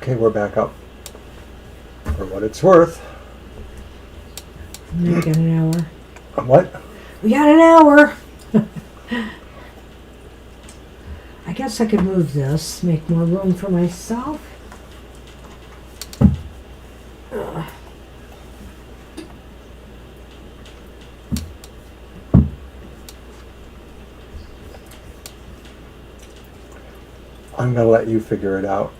Okay, we're back up. For what it's worth. We got an hour. What? We got an hour. I guess I could move this, make more room for myself. I'm going to let you figure it out.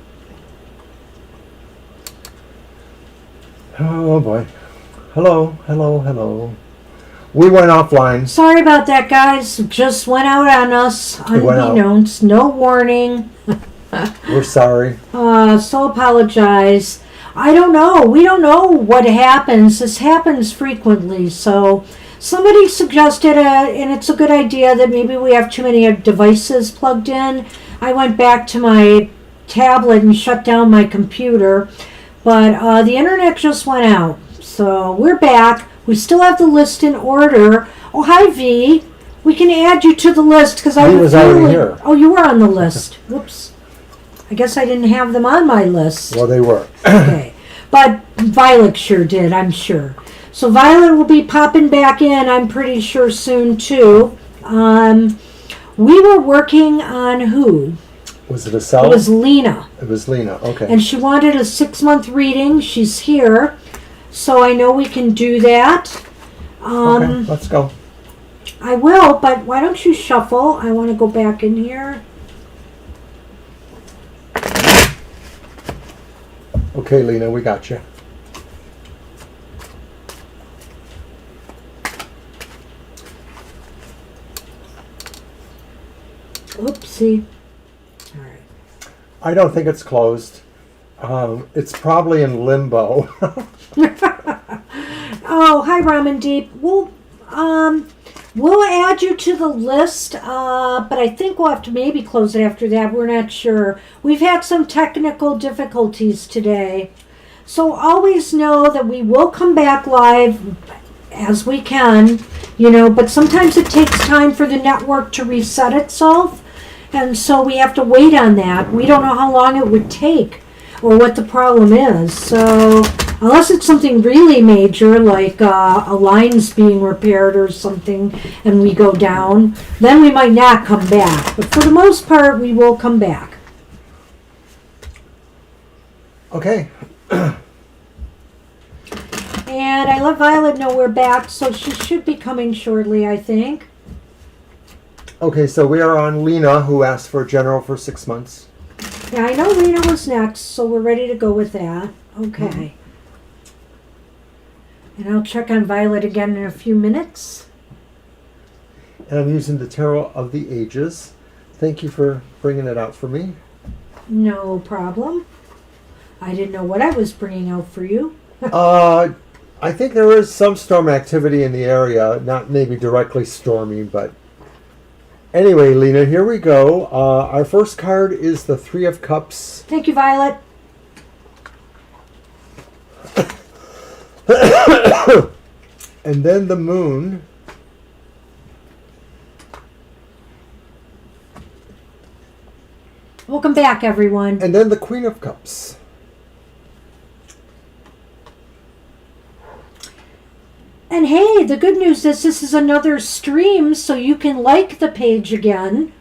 Oh boy. Hello, hello, hello. We went offline. Sorry about that, guys. Just went out on us, unbeknownst. No warning. We're sorry. So apologize. I don't know. We don't know what happens. This happens frequently. So somebody suggested, and it's a good idea, that maybe we have too many devices plugged in. I went back to my tablet and shut down my computer. But the internet just went out. So we're back. We still have the list in order. Oh, hi, V. We can add you to the list because I was already here. Oh, you were on the list. Whoops. I guess I didn't have them on my list. Well, they were. Okay. But Violet sure did, I'm sure. So Violet will be popping back in, I'm pretty sure, soon, too. We were working on who? Was it a cell? It was Lena. It was Lena, okay. And she wanted a 6-month reading. She's here. So I know we can do that. Okay, let's go. I will, but why don't you shuffle? I want to go back in here. Okay, Lena, we got you. Oopsie. All right. I don't think it's closed. It's probably in limbo. Oh, hi, Ramen Deep. We'll add you to the list, but I think we'll have to maybe close it after that. We're not sure. We've had some technical difficulties today. So always know that we will come back live as we can, but sometimes it takes time for the network to reset itself, and so we have to wait on that. We don't know how long it would take or what the problem is. So unless it's something really major, like a line's being repaired or something, and we go down, then we might not come back. But for the most part, we will come back. Okay. And I let Violet know we're back, so she should be coming shortly, I think. Okay, so we are on Lena, who asked for a general for 6 months. Yeah, I know Lena was next, so we're ready to go with that. Okay. And I'll check on Violet again in a few minutes. And I'm using the Tarot of the Ages. Thank you for bringing it out for me. No problem. I didn't know what I was bringing out for you. I think there is some storm activity in the area. Not maybe directly stormy, but... Anyway, Lena, here we go. Our first card is the Three of Cups. Thank you, Violet. And then the Moon. Welcome back, everyone. And then the Queen of Cups. And hey, the good news is this is another stream, so you can like the page again.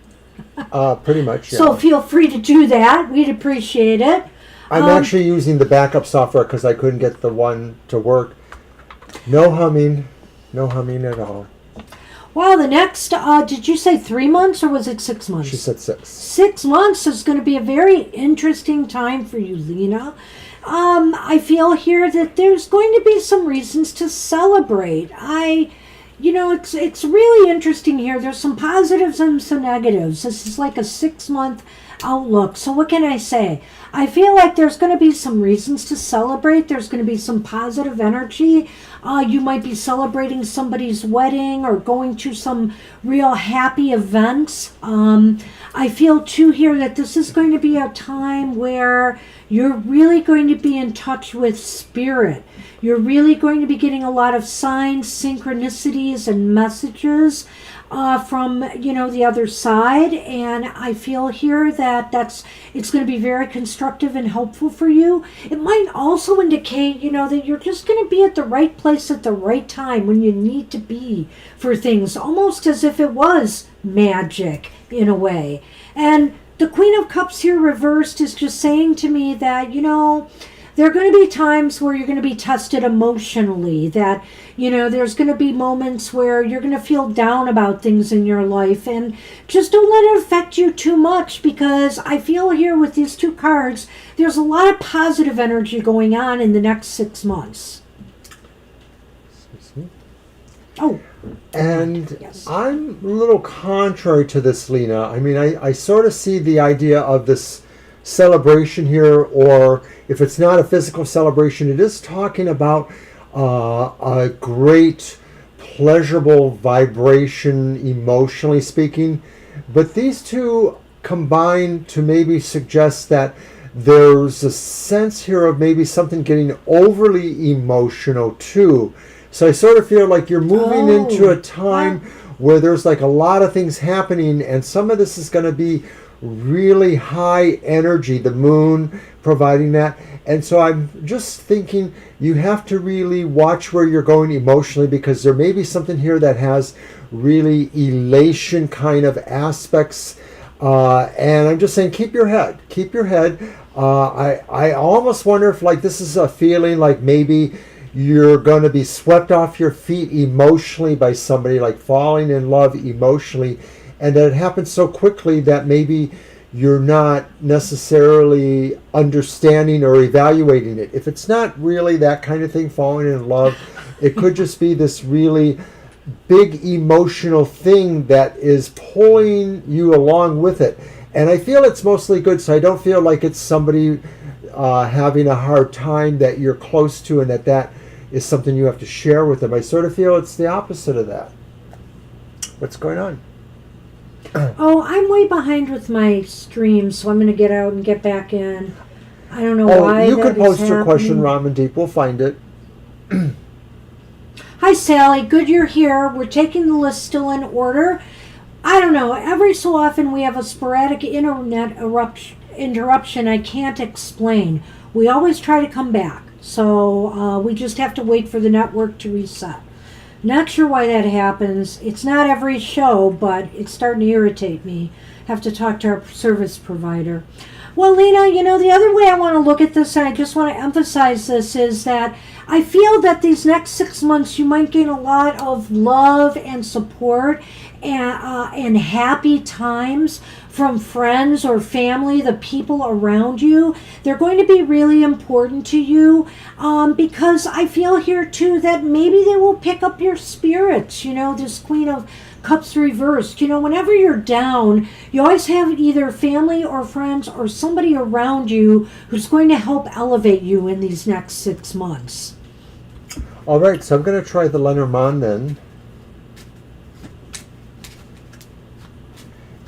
Pretty much, yeah. So feel free to do that. We'd appreciate it. I'm actually using the backup software because I couldn't get the one to work. No humming. No humming at all. Wow, the next, did you say 3 months or was it 6 months? She said 6. 6 months is going to be a very interesting time for you, Lena. I feel here that there's going to be some reasons to celebrate. It's really interesting here. There's some positives and some negatives. This is like a 6-month outlook. So what can I say? I feel like there's going to be some reasons to celebrate. There's going to be some positive energy. You might be celebrating somebody's wedding or going to some real happy events. I feel too here that this is going to be a time where you're really going to be in touch with spirit. You're really going to be getting a lot of signs, synchronicities, and messages. from the other side, and I feel here that it's going to be very constructive and helpful for you. It might also indicate that you're just going to be at the right place at the right time when you need to be for things, almost as if it was magic in a way. And the Queen of Cups here reversed is just saying to me that there are going to be times where you're going to be tested emotionally, that, there's going to be moments where you're going to feel down about things in your life, and just don't let it affect you too much, because I feel here with these two cards, there's a lot of positive energy going on in the next 6 months. Oh. And yes. I'm a little contrary to this, Lena. I mean, I sort of see the idea of this celebration here, or if it's not a physical celebration, it is talking about a great pleasurable vibration, emotionally speaking. But these two combine to maybe suggest that there's a sense here of maybe something getting overly emotional too. So I sort of feel like you're moving into a time where there's like a lot of things happening, and some of this is going to be really high energy, the moon providing that. And so I'm just thinking you have to really watch where you're going emotionally, because there may be something here that has really elation kind of aspects. And I'm just saying, keep your head. I almost wonder if like this is a feeling like maybe you're going to be swept off your feet emotionally by somebody, like falling in love emotionally, and that it happens so quickly that maybe you're not necessarily understanding or evaluating it. If it's not really that kind of thing, falling in love, it could just be this really big emotional thing that is pulling you along with it. And I feel it's mostly good, so I don't feel like it's somebody having a hard time that you're close to, and that is something you have to share with them. I sort of feel it's the opposite of that. What's going on? Oh, I'm way behind with my stream, so I'm going to get out and get back in. I don't know why. You could post your happening. question, Ramandeep. We'll find it. Hi, Sally. Good you're here. We're taking the list still in order. I don't know. Every so often we have a sporadic internet interruption I can't explain. We always try to come back. So we just have to wait for the network to reset. Not sure why that happens. It's not every show, but it's starting to irritate me. Have to talk to our service provider. Well, Lena, the other way I want to look at this, and I just want to emphasize this, is that I feel that these next 6 months you might gain a lot of love and support and happy times from friends or family, the people around you. They're going to be really important to you because I feel here too that maybe they will pick up your spirits. This Queen of Cups reversed. Whenever you're down, you always have either family or friends or somebody around you who's going to help elevate you in these next 6 months. All right, so I'm going to try the Lenormand then.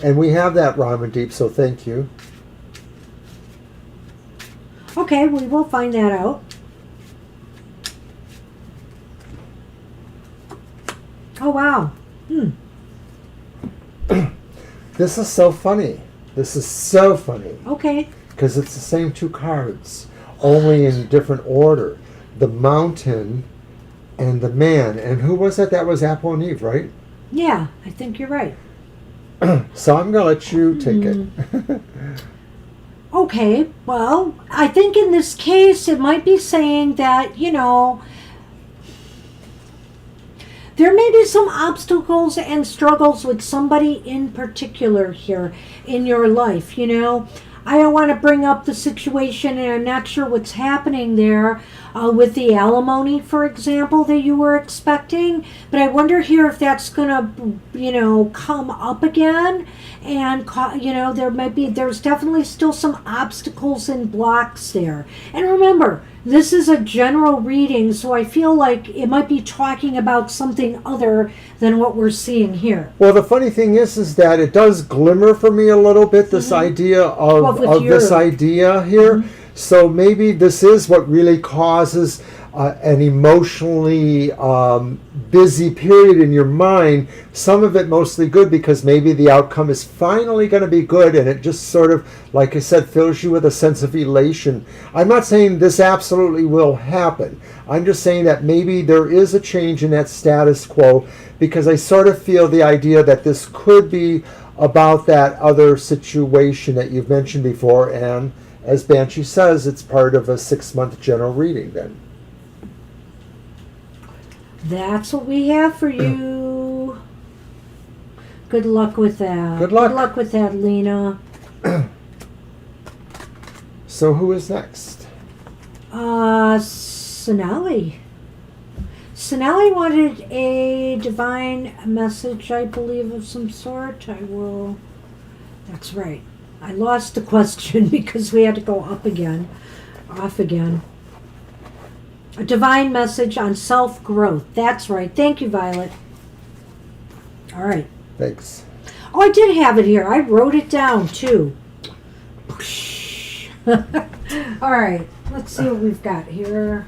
And we have that, Ramandeep, so thank you. Okay, we will find that out. Oh, wow. This is so funny. Okay. Because it's the same two cards, only in different order. The Mountain and the Man. And who was that? That was Apple and Eve, right? Yeah, I think you're right. So I'm going to let you take it. Okay, well, I think in this case it might be saying that, there may be some obstacles and struggles with somebody in particular here in your life, I don't want to bring up the situation, and I'm not sure what's happening there with the alimony, for example, that you were expecting. But I wonder here if that's going to, come up again. And, there's definitely still some obstacles and blocks there. And remember, this is a general reading, so I feel like it might be talking about something other than what we're seeing here. Well, the funny thing is that it does glimmer for me a little bit, this idea of this idea here. So maybe this is what really causes an emotionally busy period in your mind, some of it mostly good because maybe the outcome is finally going to be good, and it just sort of, like I said, fills you with a sense of elation. I'm not saying this absolutely will happen. I'm just saying that maybe there is a change in that status quo, because I sort of feel the idea that this could be about that other situation that you've mentioned before, and as Banshee says, it's part of a 6-month general reading then. That's what we have for you. Good luck with that. Good luck. Good luck with that, Lena. So who is next? Sonali. Sonali wanted a divine message, I believe, of some sort. That's right. I lost the question because we had to go off again. A divine message on self-growth. That's right. Thank you, Violet. All right. Thanks. Oh, I did have it here. I wrote it down, too. All right. Let's see what we've got here.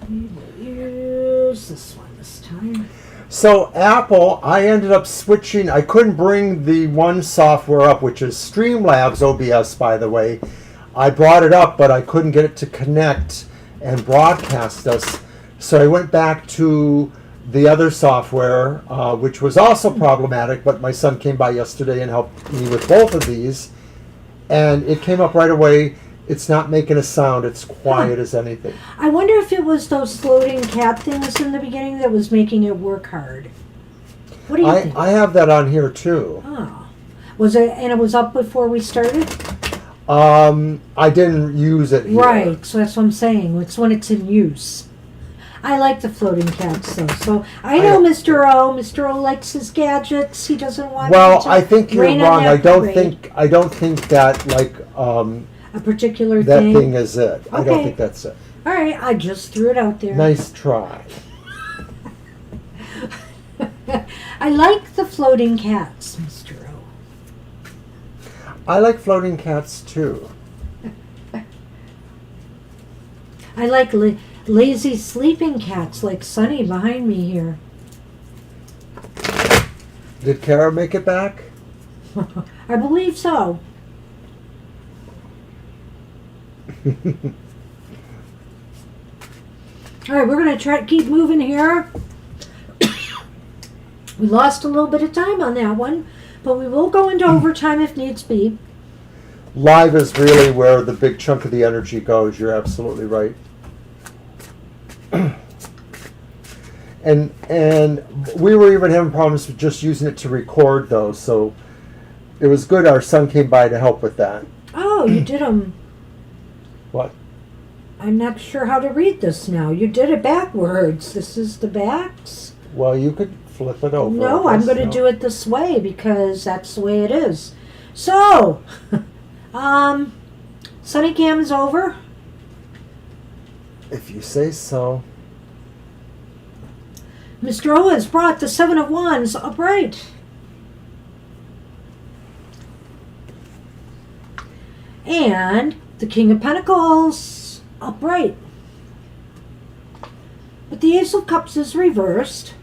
We will use this one this time. So Apple, I ended up switching. I couldn't bring the one software up, which is Streamlabs OBS, by the way. I brought it up, but I couldn't get it to connect and broadcast us. So I went back to the other software, which was also problematic, but my son came by yesterday and helped me with both of these. And it came up right away. It's not making a sound. It's quiet as anything. I wonder if it was those floating cat things in the beginning that was making it work hard. What do you think? I have that on here too. Oh. Was it, and it was up before we started? I didn't use it here. Right, so that's what I'm saying. It's when it's in use. I like the floating cats, though. So I know Mr. O. Mr. O likes his gadgets. He doesn't want. Well, I think you're rain on wrong. that parade. I don't think that A particular that thing. thing is it. I don't Okay. think that's it. All right, I just threw it out there. Nice try. I like the floating cats, Mr. O. I like floating cats too. I like lazy sleeping cats like Sunny behind me here. Did Kara make it back? I believe so. All right, we're going to try to keep moving here. We lost a little bit of time on that one, but we will go into overtime if needs be. Live is really where the big chunk of the energy goes. You're absolutely right. And we were even having problems with just using it to record, though, so it was good our son came by to help with that. Oh, you did them. What? I'm not sure how to read this now. You did it backwards. This is the backs. Well, you could flip it over. No, I'm going to do it this way because that's the way it is. So, Sunny Cam is over. If you say so. Mr. O has brought the Seven of Wands upright. And the King of Pentacles upright. But the Ace of Cups is reversed.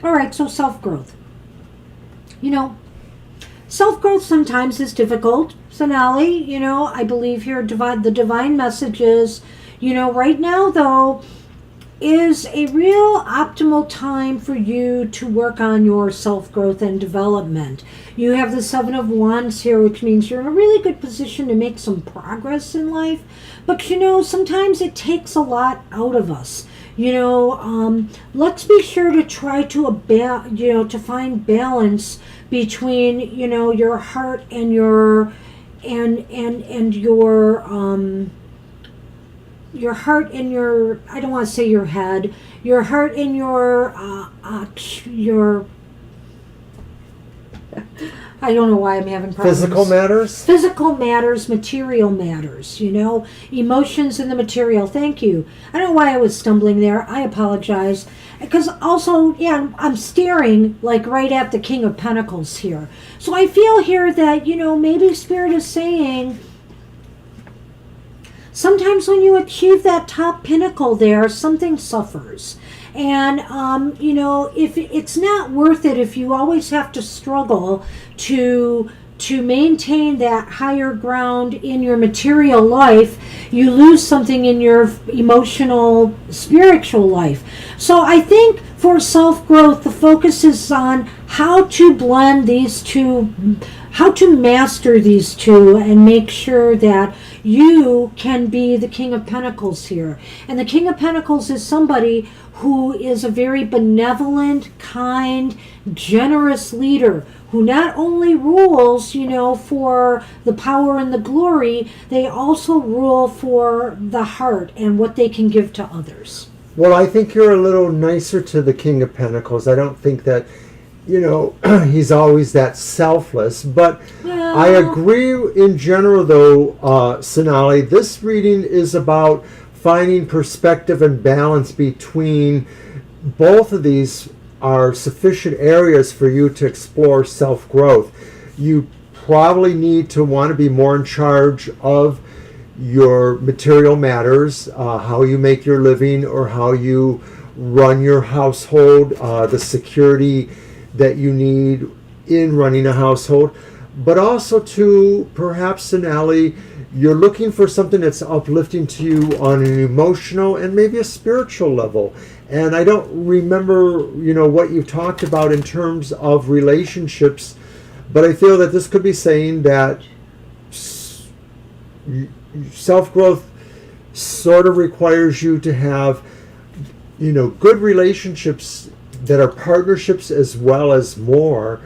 All right, so self-growth. You know, self-growth sometimes is difficult. Sonali, you know, I believe here the divine message is, you know, right now, though, is a real optimal time for you to work on your self-growth and development. You have the Seven of Wands here, which means you're in a really good position to make some progress in life. But, you know, sometimes it takes a lot out of us. You know, let's be sure to try to, to find balance between, you know, your heart and your, your heart and your, I don't want to say your head, your heart and your, I don't know why I'm having problems. Physical matters? Physical matters, material matters, you know, emotions in the material. Thank you. I don't know why I was stumbling there. I apologize. Because also, yeah, I'm staring like right at the King of Pentacles here. So I feel here that, you know, maybe Spirit is saying, sometimes when you achieve that top pinnacle there, something suffers. And, if it's not worth it, if you always have to struggle to maintain that higher ground in your material life, you lose something in your emotional, spiritual life. So I think for self-growth, the focus is on how to blend these two, how to master these two and make sure that you can be the King of Pentacles here. And the King of Pentacles is somebody who is a very benevolent, kind, generous leader who not only rules, for the power and the glory, they also rule for the heart and what they can give to others. Well, I think you're a little nicer to the King of Pentacles. I don't think that, he's always that selfless. But Well, I agree in general, though, Sonali, this reading is about finding perspective and balance between both of these are sufficient areas for you to explore self-growth. You probably need to want to be more in charge of your material matters, how you make your living or how you run your household, the security that you need in running a household, but also to perhaps, Sonali, you're looking for something that's uplifting to you on an emotional and maybe a spiritual level. And I don't remember, what you talked about in terms of relationships, but I feel that this could be saying that self-growth sort of requires you to have, good relationships that are partnerships as well as more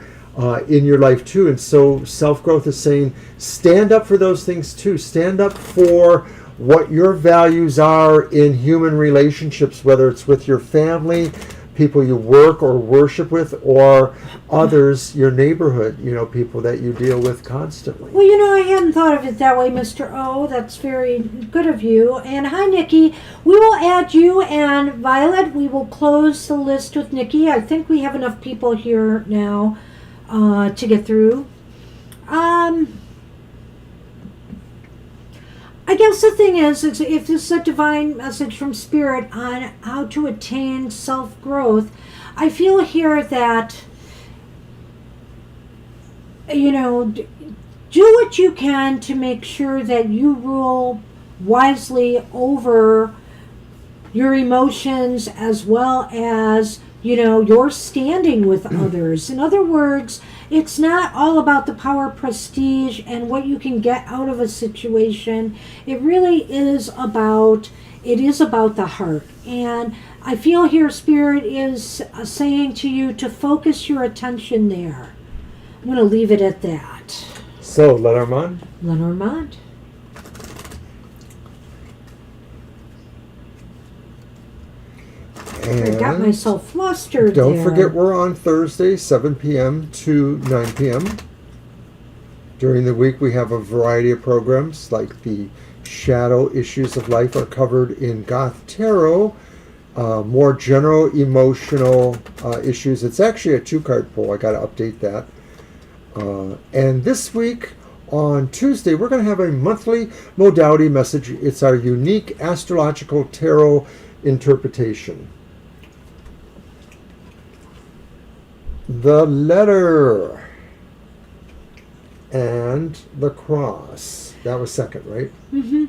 in your life too. And so self-growth is saying stand up for those things too. Stand up for what your values are in human relationships, whether it's with your family, people you work or worship with, or others, your neighborhood, people that you deal with constantly. Well, I hadn't thought of it that way, Mr. O. That's very good of you. And hi, Nikki. We will add you and Violet. We will close the list with Nikki. I think we have enough people here now to get through. I guess the thing is if this is a divine message from Spirit on how to attain self-growth, I feel here that, do what you can to make sure that you rule wisely over your emotions as well as, your standing with others. In other words, it's not all about the power, prestige, and what you can get out of a situation. It really is about, the heart. And I feel here Spirit is saying to you to focus your attention there. I'm going to leave it at that. So, Lenormand? Lenormand. I got myself flustered Don't there. forget we're on Thursday, 7 p.m. to 9 p.m. During the week we have a variety of programs like the shadow issues of life are covered in Goth Tarot. More general emotional issues. It's actually a 2-card pull. I got to update that. And this week on Tuesday we're going to have a monthly modality message. It's our unique astrological tarot interpretation. The letter and the cross. That was second, right? Mm-hmm.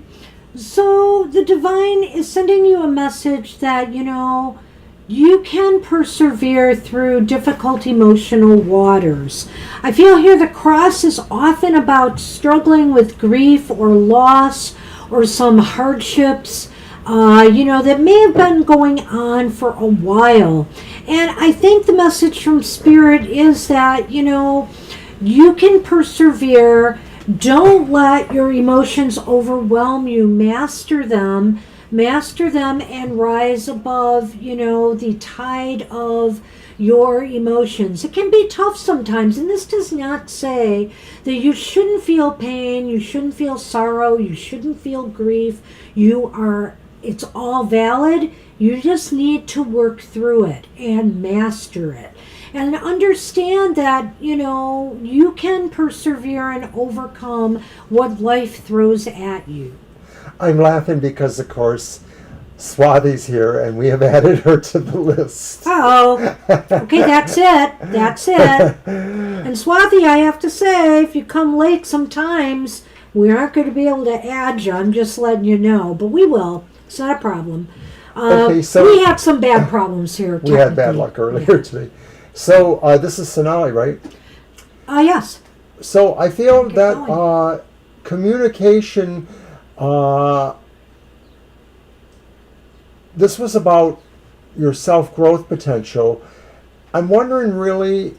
So the divine is sending you a message that, you can persevere through difficult emotional waters. I feel here the cross is often about struggling with grief or loss or some hardships, that may have been going on for a while. And I think the message from Spirit is that, you can persevere. Don't let your emotions overwhelm you. Master them and rise above, the tide of your emotions. It can be tough sometimes, and this does not say that you shouldn't feel pain, you shouldn't feel sorrow, you shouldn't feel grief. It's all valid. You just need to work through it and master it. And understand that, you can persevere and overcome what life throws at you. I'm laughing because, of course, Swathi's here, and we have added her to the list. Oh, okay, that's it. That's it. And Swathi, I have to say, if you come late sometimes, we aren't going to be able to add you. I'm just letting you know, but we will. It's not a problem. Okay, so we had some bad problems here. We had bad luck earlier today. So this is Sonali, right? Yes. So I feel that communication, this was about your self-growth potential. I'm wondering really,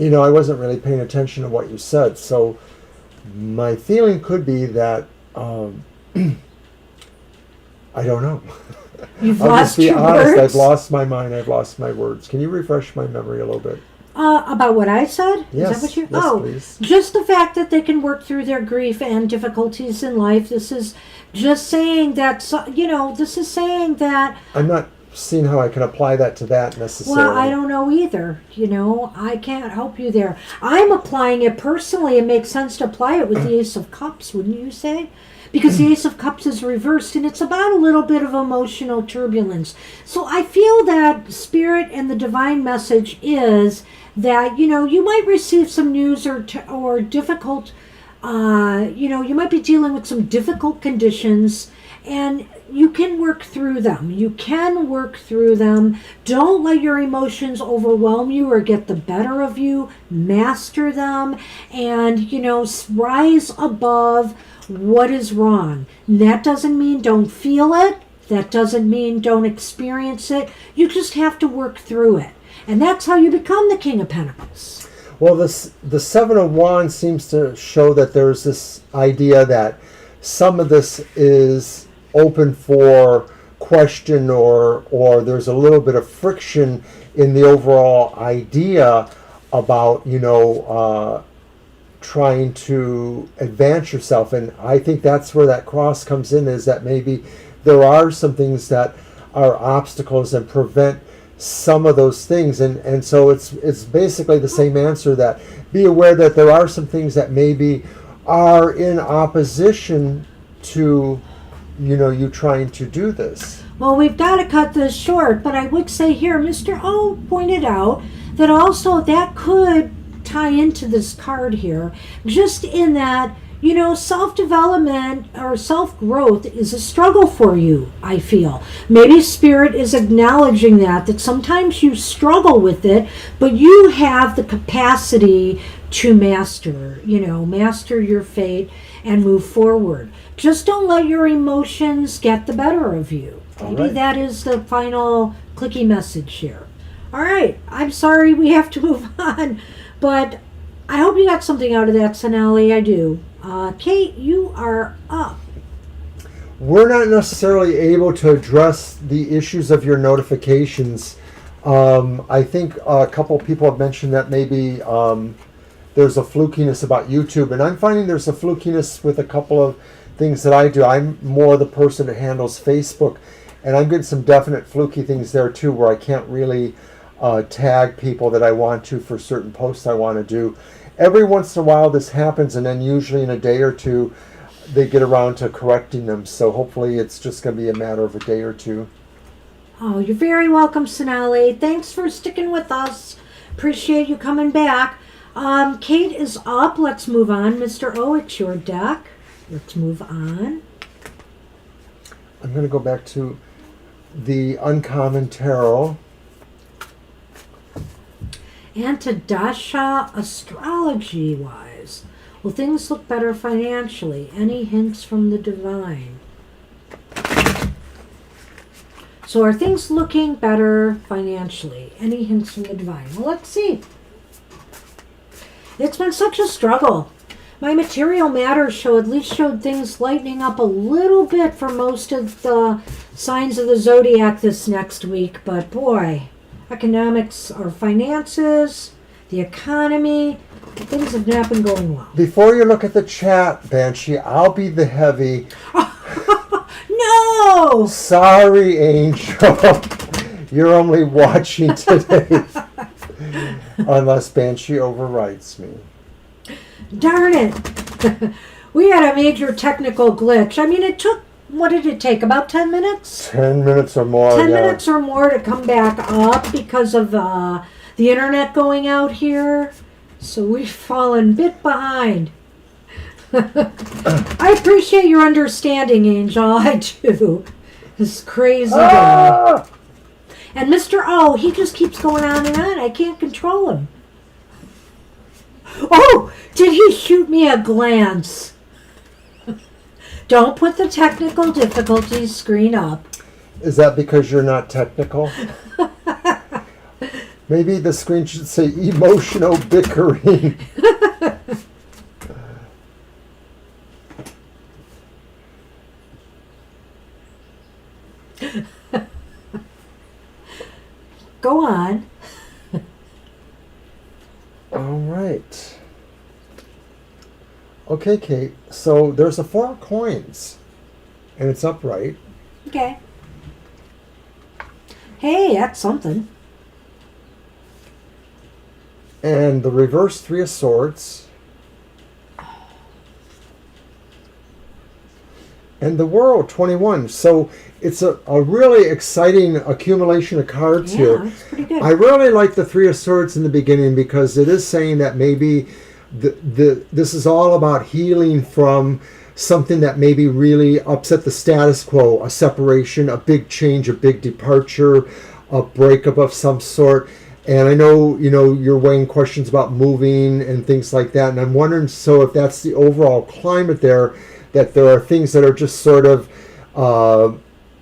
I wasn't really paying attention to what you said, so my feeling could be that, I don't know. You've I'll lost just be your honest, words? I've lost my mind, I've lost my words. Can you refresh my memory a little bit? About what I said? Yes, Is that what you? yes, please. Just the fact that they can work through their grief and difficulties in life. This is just saying that, this is saying that. I'm not seeing how I can apply that to that necessarily. Well, I don't know either. I can't help you there. I'm applying it personally. It makes sense to apply it with the Ace of Cups, wouldn't you say? Because the Ace of Cups is reversed, and it's about a little bit of emotional turbulence. So I feel that Spirit and the divine message is that, you might receive some news or difficult, you might be dealing with some difficult conditions, and you can work through them. You can work through them. Don't let your emotions overwhelm you or get the better of you. Master them and, rise above what is wrong. And that doesn't mean don't feel it. That doesn't mean don't experience it. You just have to work through it. And that's how you become the King of Pentacles. Well, the Seven of Wands seems to show that there's this idea that some of this is open for question or there's a little bit of friction in the overall idea about, trying to advance yourself. And I think that's where that cross comes in, is that maybe there are some things that are obstacles and prevent some of those things. And so it's basically the same answer, that be aware that there are some things that maybe are in opposition to you trying to do this. Well, we've got to cut this short, but I would say here, Mr. O pointed out that also that could tie into this card here, just in that, self-development or self-growth is a struggle for you, I feel. Maybe Spirit is acknowledging that sometimes you struggle with it, but you have the capacity to master your fate and move forward. Just don't let your emotions get the better of you. Maybe that is the final clicky message here. All right, I'm sorry we have to move on, but I hope you got something out of that, Sonali. I do. Kate, you are up. We're not necessarily able to address the issues of your notifications. I think a couple people have mentioned that maybe there's a flukiness about YouTube, and I'm finding there's a flukiness with a couple of things that I do. I'm more the person that handles Facebook, and I'm getting some definite fluky things there too, where I can't really tag people that I want to for certain posts I want to do. Every once in a while this happens, and then usually in a day or two they get around to correcting them. So hopefully it's just going to be a matter of a day or two. Oh, you're very welcome, Sonali. Thanks for sticking with us. Appreciate you coming back. Kate is up. Let's move on. Mr. O, it's your deck. Let's move on. I'm going to go back to the Uncommon Tarot. And to Dasha, astrology-wise. Will things look better financially? Any hints from the divine? So are things looking better financially? Any hints from the divine? Well, let's see. It's been such a struggle. My material matters show at least showed things lightening up a little bit for most of the signs of the zodiac this next week. But boy, economics or finances, the economy, things have not been going well. Before you look at the chat, Banshee, I'll be the heavy. No! Sorry, Angel. You're only watching today. Unless Banshee overwrites me. Darn it. We had a major technical glitch. I mean, it took, what did it take? About 10 minutes? 10 minutes or more. 10 yeah. minutes or more to come back up because of the internet going out here. So we've fallen a bit behind. I appreciate your understanding, Angel. I do. This crazy guy. Ah! And Mr. O, he just keeps going on and on. I can't control him. Oh, did he shoot me a glance? Don't put the technical difficulties screen up. Is that because you're not technical? Maybe the screen should say emotional bickering. Go on. All right. Okay, Kate. So there's a 4 of coins, and it's upright. Okay. Hey, that's something. And the reverse 3 of swords. And the world, 21. So it's a really exciting accumulation of cards here. Yeah, it's pretty good. I really like the 3 of swords in the beginning because it is saying that maybe this is all about healing from something that maybe really upset the status quo, a separation, a big change, a big departure, a breakup of some sort. And I know, you're weighing questions about moving and things like that. And I'm wondering, so if that's the overall climate there, that there are things that are just sort of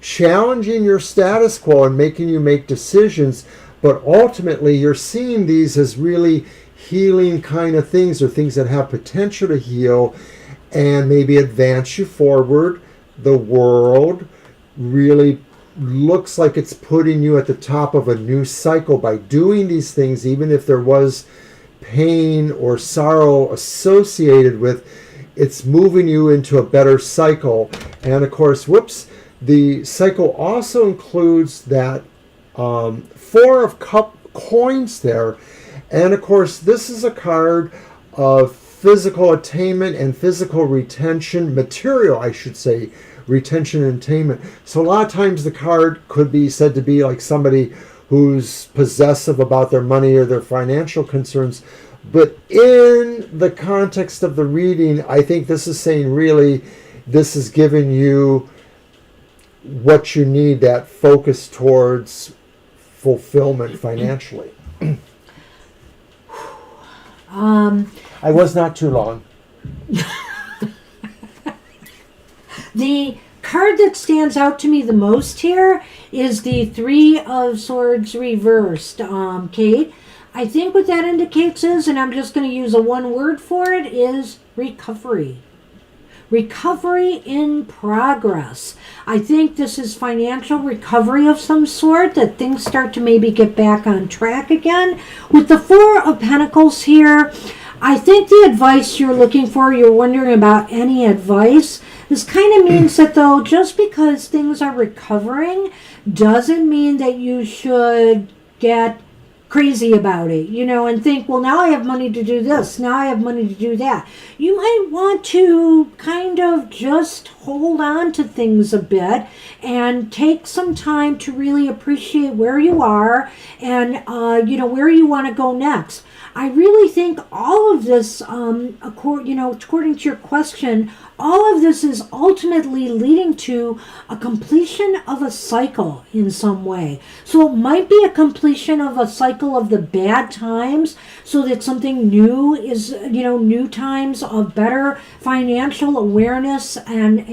challenging your status quo and making you make decisions. But ultimately, you're seeing these as really healing kind of things, or things that have potential to heal and maybe advance you forward. The world really looks like it's putting you at the top of a new cycle by doing these things, even if there was pain or sorrow associated with. It's moving you into a better cycle. And of course, the cycle also includes that 4 of coins there. And of course, this is a card of physical attainment and physical retention, material, I should say, retention and attainment. So a lot of times the card could be said to be like somebody who's possessive about their money or their financial concerns. But in the context of the reading, I think this is saying really, this is giving you what you need, that focus towards fulfillment financially. I was not too long. The card that stands out to me the most here is the 3 of Swords reversed, Kate. I think what that indicates is, and I'm just going to use a one word for it, is recovery. Recovery in progress. I think this is financial recovery of some sort, that things start to maybe get back on track again. With the 4 of Pentacles here, I think the advice you're looking for, you're wondering about any advice, this kind of means that though, just because things are recovering doesn't mean that you should get crazy about it, and think, well, now I have money to do this, now I have money to do that. You might want to kind of just hold on to things a bit and take some time to really appreciate where you are and, where you want to go next. I really think all of this, according to your question, all of this is ultimately leading to a completion of a cycle in some way. So it might be a completion of a cycle of the bad times, so that something new is, new times of better financial awareness and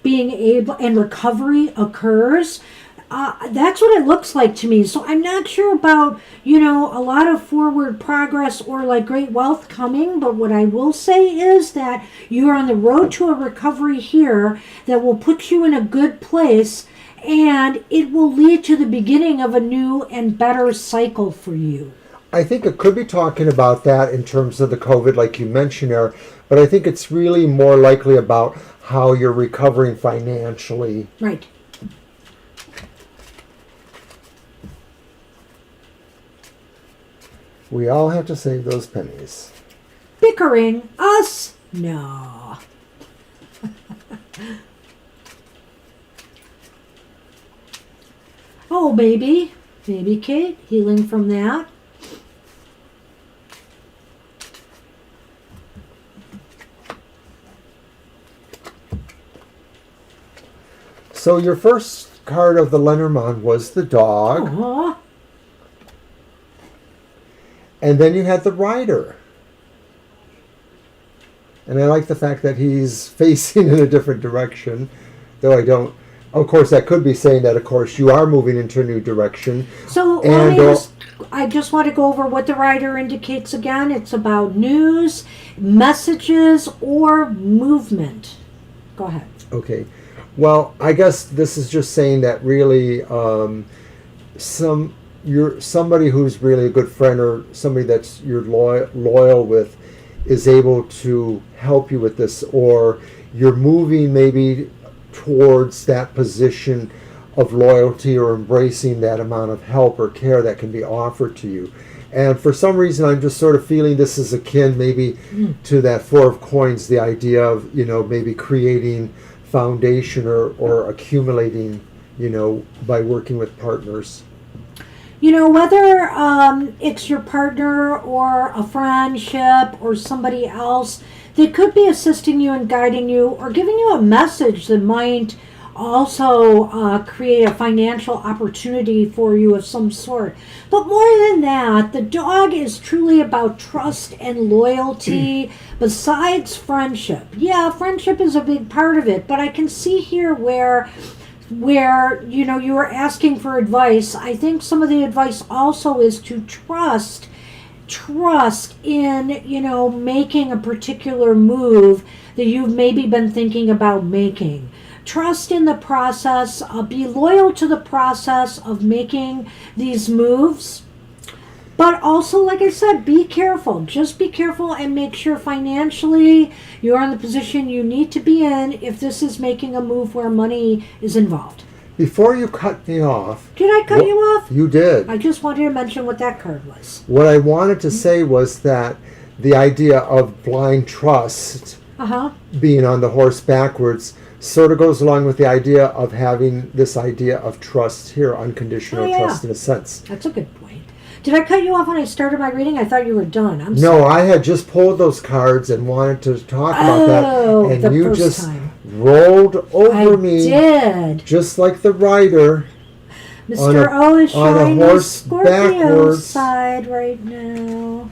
being able, and recovery occurs. That's what it looks like to me. So I'm not sure about, a lot of forward progress or like great wealth coming, but what I will say is that you're on the road to a recovery here that will put you in a good place, and it will lead to the beginning of a new and better cycle for you. I think it could be talking about that in terms of the COVID, like you mentioned there, but I think it's really more likely about how you're recovering financially. Right. We all have to save those pennies. Bickering, us No. Oh, baby Kate, healing from that. So your first card of the Lenormand was the dog. Aw. And then you had the rider. And I like the fact that he's facing in a different direction, though I don't. Of course, that could be saying that, of course, you are moving into a new direction. So I just want to go over what the rider indicates again. It's about news, messages, or movement. Go ahead. Okay. Well, I guess this is just saying that really you're somebody who's really a good friend or somebody that's you're loyal with is able to help you with this, or you're moving maybe towards that position of loyalty or embracing that amount of help or care that can be offered to you. And for some reason, I'm just sort of feeling this is akin maybe to that Four of Coins, the idea of, maybe creating foundation or accumulating, by working with partners. Whether it's your partner or a friendship or somebody else, they could be assisting you and guiding you or giving you a message that might also create a financial opportunity for you of some sort. But more than that, the dog is truly about trust and loyalty besides friendship. Yeah, friendship is a big part of it, but I can see here where you are asking for advice. I think some of the advice also is to trust in making a particular move that you've maybe been thinking about making. Trust in the process, be loyal to the process of making these moves. But also, like I said, be careful. Just be careful and make sure financially you're in the position you need to be in if this is making a move where money is involved. Before you cut me off... Did I cut you off? You did. I just wanted to mention what that card was. What I wanted to say was that the idea of blind trust, being on the horse backwards, sort of goes along with the idea of having this idea of trust here, unconditional trust in a sense. That's a good point. Did I cut you off when I started my reading? I thought you were done. I'm sorry. No, I had just pulled those cards and wanted to talk about that. And you just rolled over me. I did. Just like the rider. Mr. O is showing the Scorpio backwards. Side right now.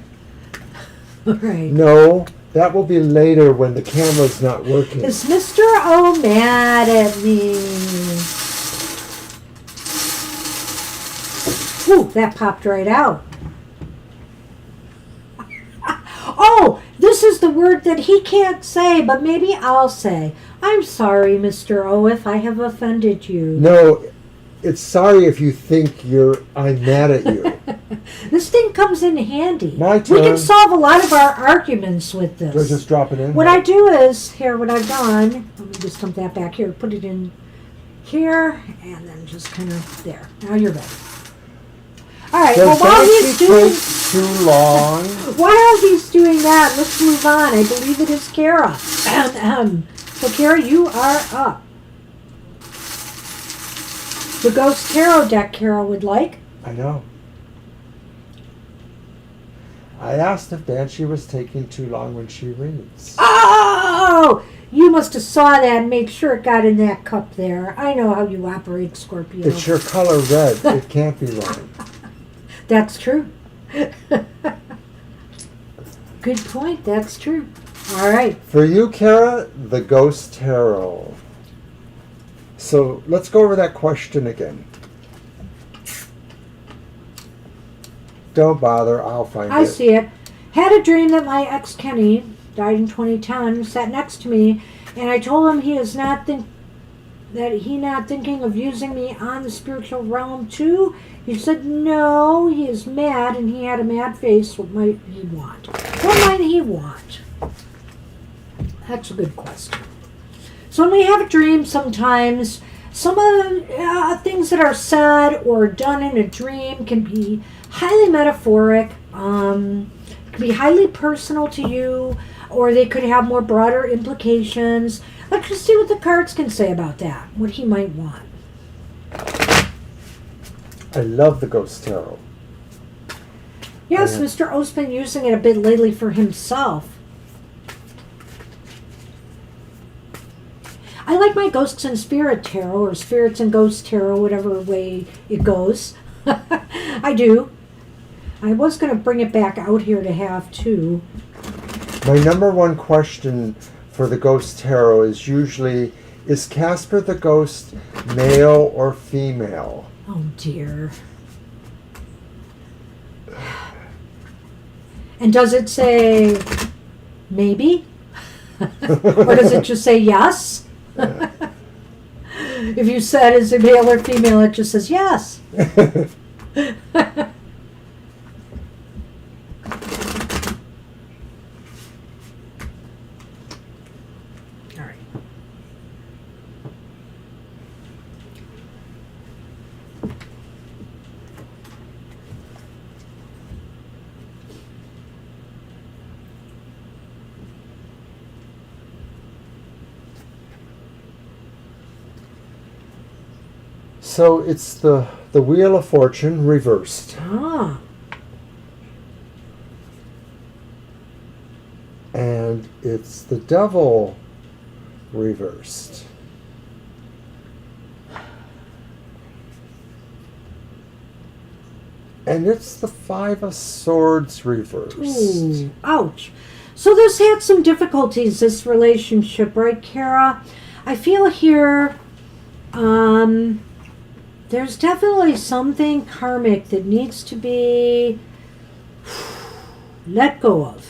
Right. No, that will be later when the camera's not working. Is Mr. O mad at me? Ooh, that popped right out. Oh, this is the word that he can't say, but maybe I'll say. I'm sorry, Mr. O, if I have offended you. No, it's sorry if you think I'm mad at you. This thing comes in handy. My turn. We can solve a lot of our arguments with this. Do I just drop it in? What I do is, what I've done, let me just dump that back here, put it in here, and then just kind of there. Now you're ready. All right, well, while he's doing too long. While he's doing that, let's move on. I believe it is Kara. So Kara, you are up. The Ghost Tarot deck Kara would like. I know. I asked if Banshee was taking too long when she reads. Oh! You must have saw that and made sure it got in that cup there. I know how you operate, Scorpio. It's your color red. It can't be wrong. That's true. Good point. That's true. All right. For you, Kara, the Ghost Tarot. So let's go over that question again. Don't bother. I'll find it. I see it. Had a dream that my ex Kenny died in 2010. Sat next to me, and I told him he is not thinking of using me on the spiritual realm too. He said no, he is mad, and he had a mad face. What might he want? What might he want? That's a good question. So when we have a dream, sometimes some of the things that are said or done in a dream can be highly metaphoric, can be highly personal to you. or they could have more broader implications. Let's just see what the cards can say about that, what he might want. I love the Ghost Tarot. Yes, Yeah. Mr. O's been using it a bit lately for himself. I like my Ghosts and Spirit Tarot, or Spirits and Ghosts Tarot, whatever way it goes. I do. I was going to bring it back out here to have too. My number one question for the Ghost Tarot is usually, is Casper the Ghost male or female? Oh dear. And does it say maybe? Or does it just say yes? If you said is it male or female, it just says yes. All right. So it's the Wheel of Fortune reversed. Ah. And it's the Devil reversed. And it's the Five of Swords reversed. Ooh, ouch. So this had some difficulties, this relationship, right, Kara? I feel here, there's definitely something karmic that needs to be let go of.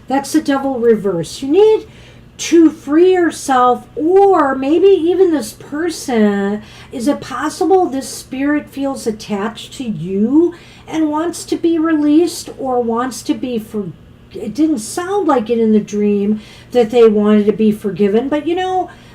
That's the Devil reverse. You need to free yourself, or maybe even this person, is it possible this spirit feels attached to you and wants to be released, or wants to be it didn't sound like it in the dream that they wanted to be forgiven, but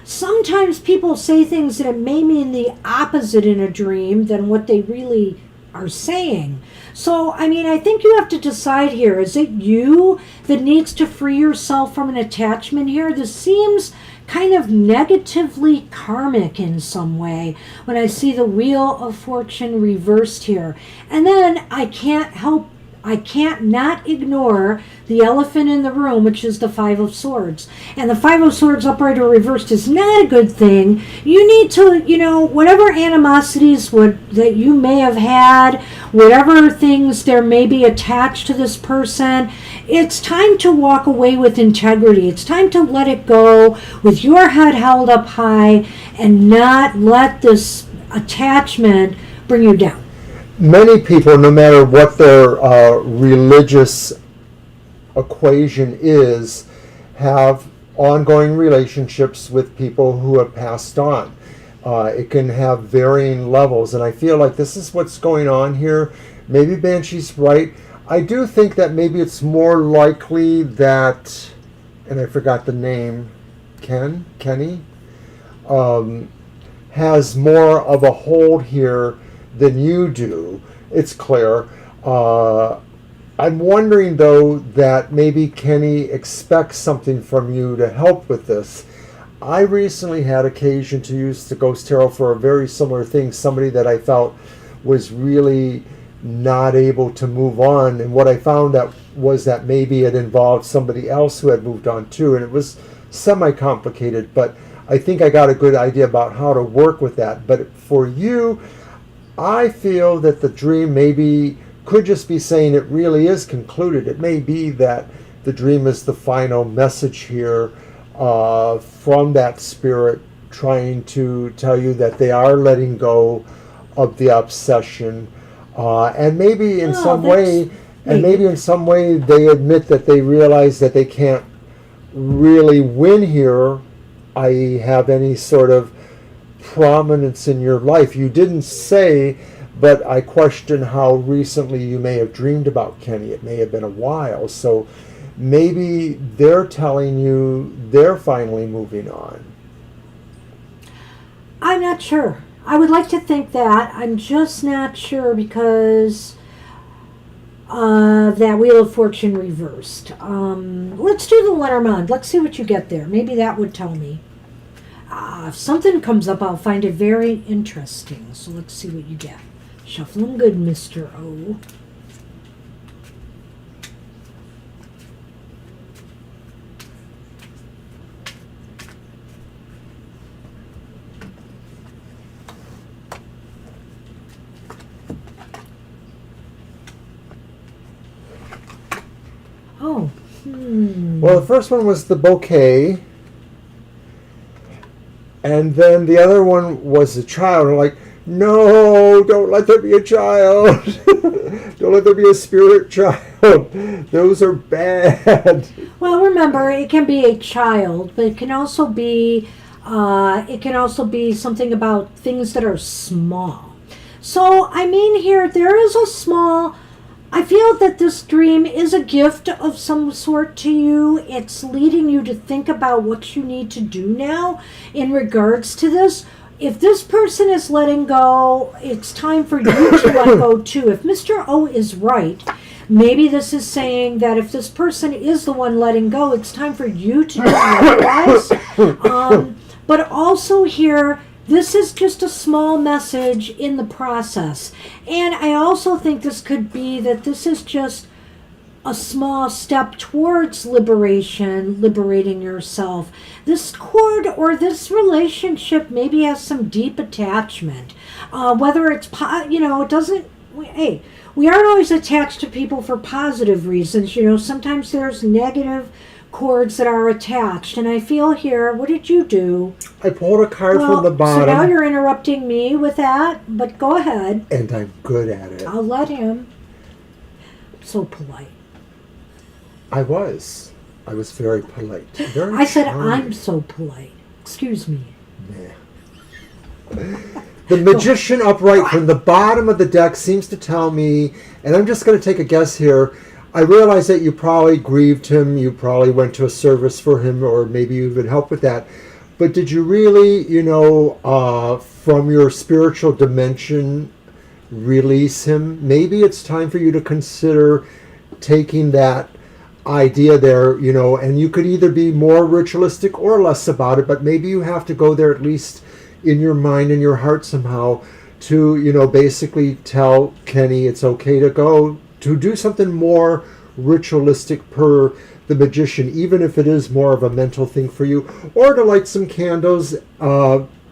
sometimes people say things that it may mean the opposite in a dream than what they really are saying. So, I think you have to decide here. Is it you that needs to free yourself from an attachment here? This seems kind of negatively karmic in some way when I see the Wheel of Fortune reversed here. And then I can't not ignore the elephant in the room, which is the Five of Swords. And the Five of Swords upright or reversed is not a good thing. You need to, whatever animosities that you may have had, whatever things there may be attached to this person, it's time to walk away with integrity. It's time to let it go with your head held up high and not let this attachment bring you down. Many people, no matter what their religious equation is, have ongoing relationships with people who have passed on. It can have varying levels, and I feel like this is what's going on here. Maybe Banshee's right. I do think that maybe it's more likely that, and I forgot the name, Kenny, has more of a hold here than you do. It's clear. I'm wondering, though, that maybe Kenny expects something from you to help with this. I recently had occasion to use the Ghost Tarot for a very similar thing. Somebody that I felt was really not able to move on, and what I found out was that maybe it involved somebody else who had moved on too, and it was semi-complicated, but I think I got a good idea about how to work with that. But for you, I feel that the dream maybe could just be saying it really is concluded. It may be that the dream is the final message here from that spirit trying to tell you that they are letting go of the obsession, and maybe in some way they admit that they realize that they can't really win here, i.e. have any sort of prominence in your life. You didn't say, but I question how recently you may have dreamed about Kenny. It may have been a while, so maybe they're telling you they're finally moving on. I'm not sure. I would like to think that. I'm just not sure, because that Wheel of Fortune reversed. Let's do the Lenormand. Let's see what you get there. Maybe that would tell me. If something comes up, I'll find it very interesting. So let's see what you get. Shuffle them good, Mr. O. Oh. Well, the first one was the bouquet. And then the other one was a child. I'm like, no, don't let there be a child. Don't let there be a spirit child. Those are bad. Well, remember, it can be a child, but it can also be something about things that are small. So, I mean, here there is a small. I feel that this dream is a gift of some sort to you. It's leading you to think about what you need to do now in regards to this. If this person is letting go, it's time for you to let go too. If Mr. O is right, maybe this is saying that if this person is the one letting go, it's time for you to do likewise. But also here, this is just a small message in the process. And I also think this could be that this is just a small step towards liberation, liberating yourself. This cord or this relationship maybe has some deep attachment. Whether it's, it doesn't, hey, we aren't always attached to people for positive reasons. Sometimes there's negative cords that are attached. And I feel here, what did you do? I pulled a card from the bottom. So now you're interrupting me with that, but go ahead. And I'm good at it. I'll let him. So polite. I was very polite. I said I'm so polite. Excuse me. Yeah. The Magician upright from the bottom of the deck seems to tell me, and I'm just going to take a guess here, I realize that you probably grieved him, you probably went to a service for him, or maybe you even helped with that. But did you really, from your spiritual dimension, release him? Maybe it's time for you to consider taking that idea there, and you could either be more ritualistic or less about it, but maybe you have to go there at least in your mind and your heart somehow to, basically tell Kenny it's okay to go, to do something more ritualistic per the Magician, even if it is more of a mental thing for you, or to light some candles,